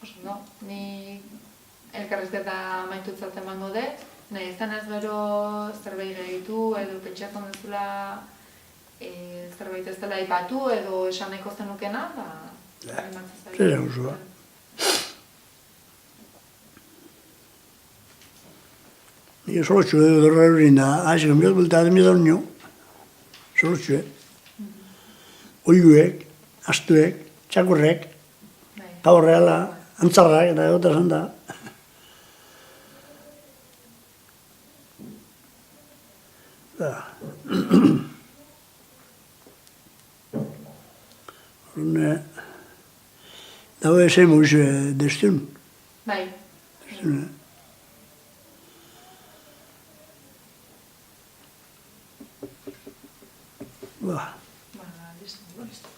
A: Oso no, ni elkarrizketa maitutzat emango dut, nahi ez denez gero zerbait gehitu edo pentsatzen duzula zerbait ez dela ipatu edo esan nahiko zenukena,
B: Zera guzua. Nik solo txue dorra horrein da, haizek enbiot bulta ademia da unio. Solo txue. Oiuek, astuek, txakurrek, pau reala, antzarrak eta egota zan da. Dago eze moizu destun.
A: Bai.
B: Ba.
A: Listo.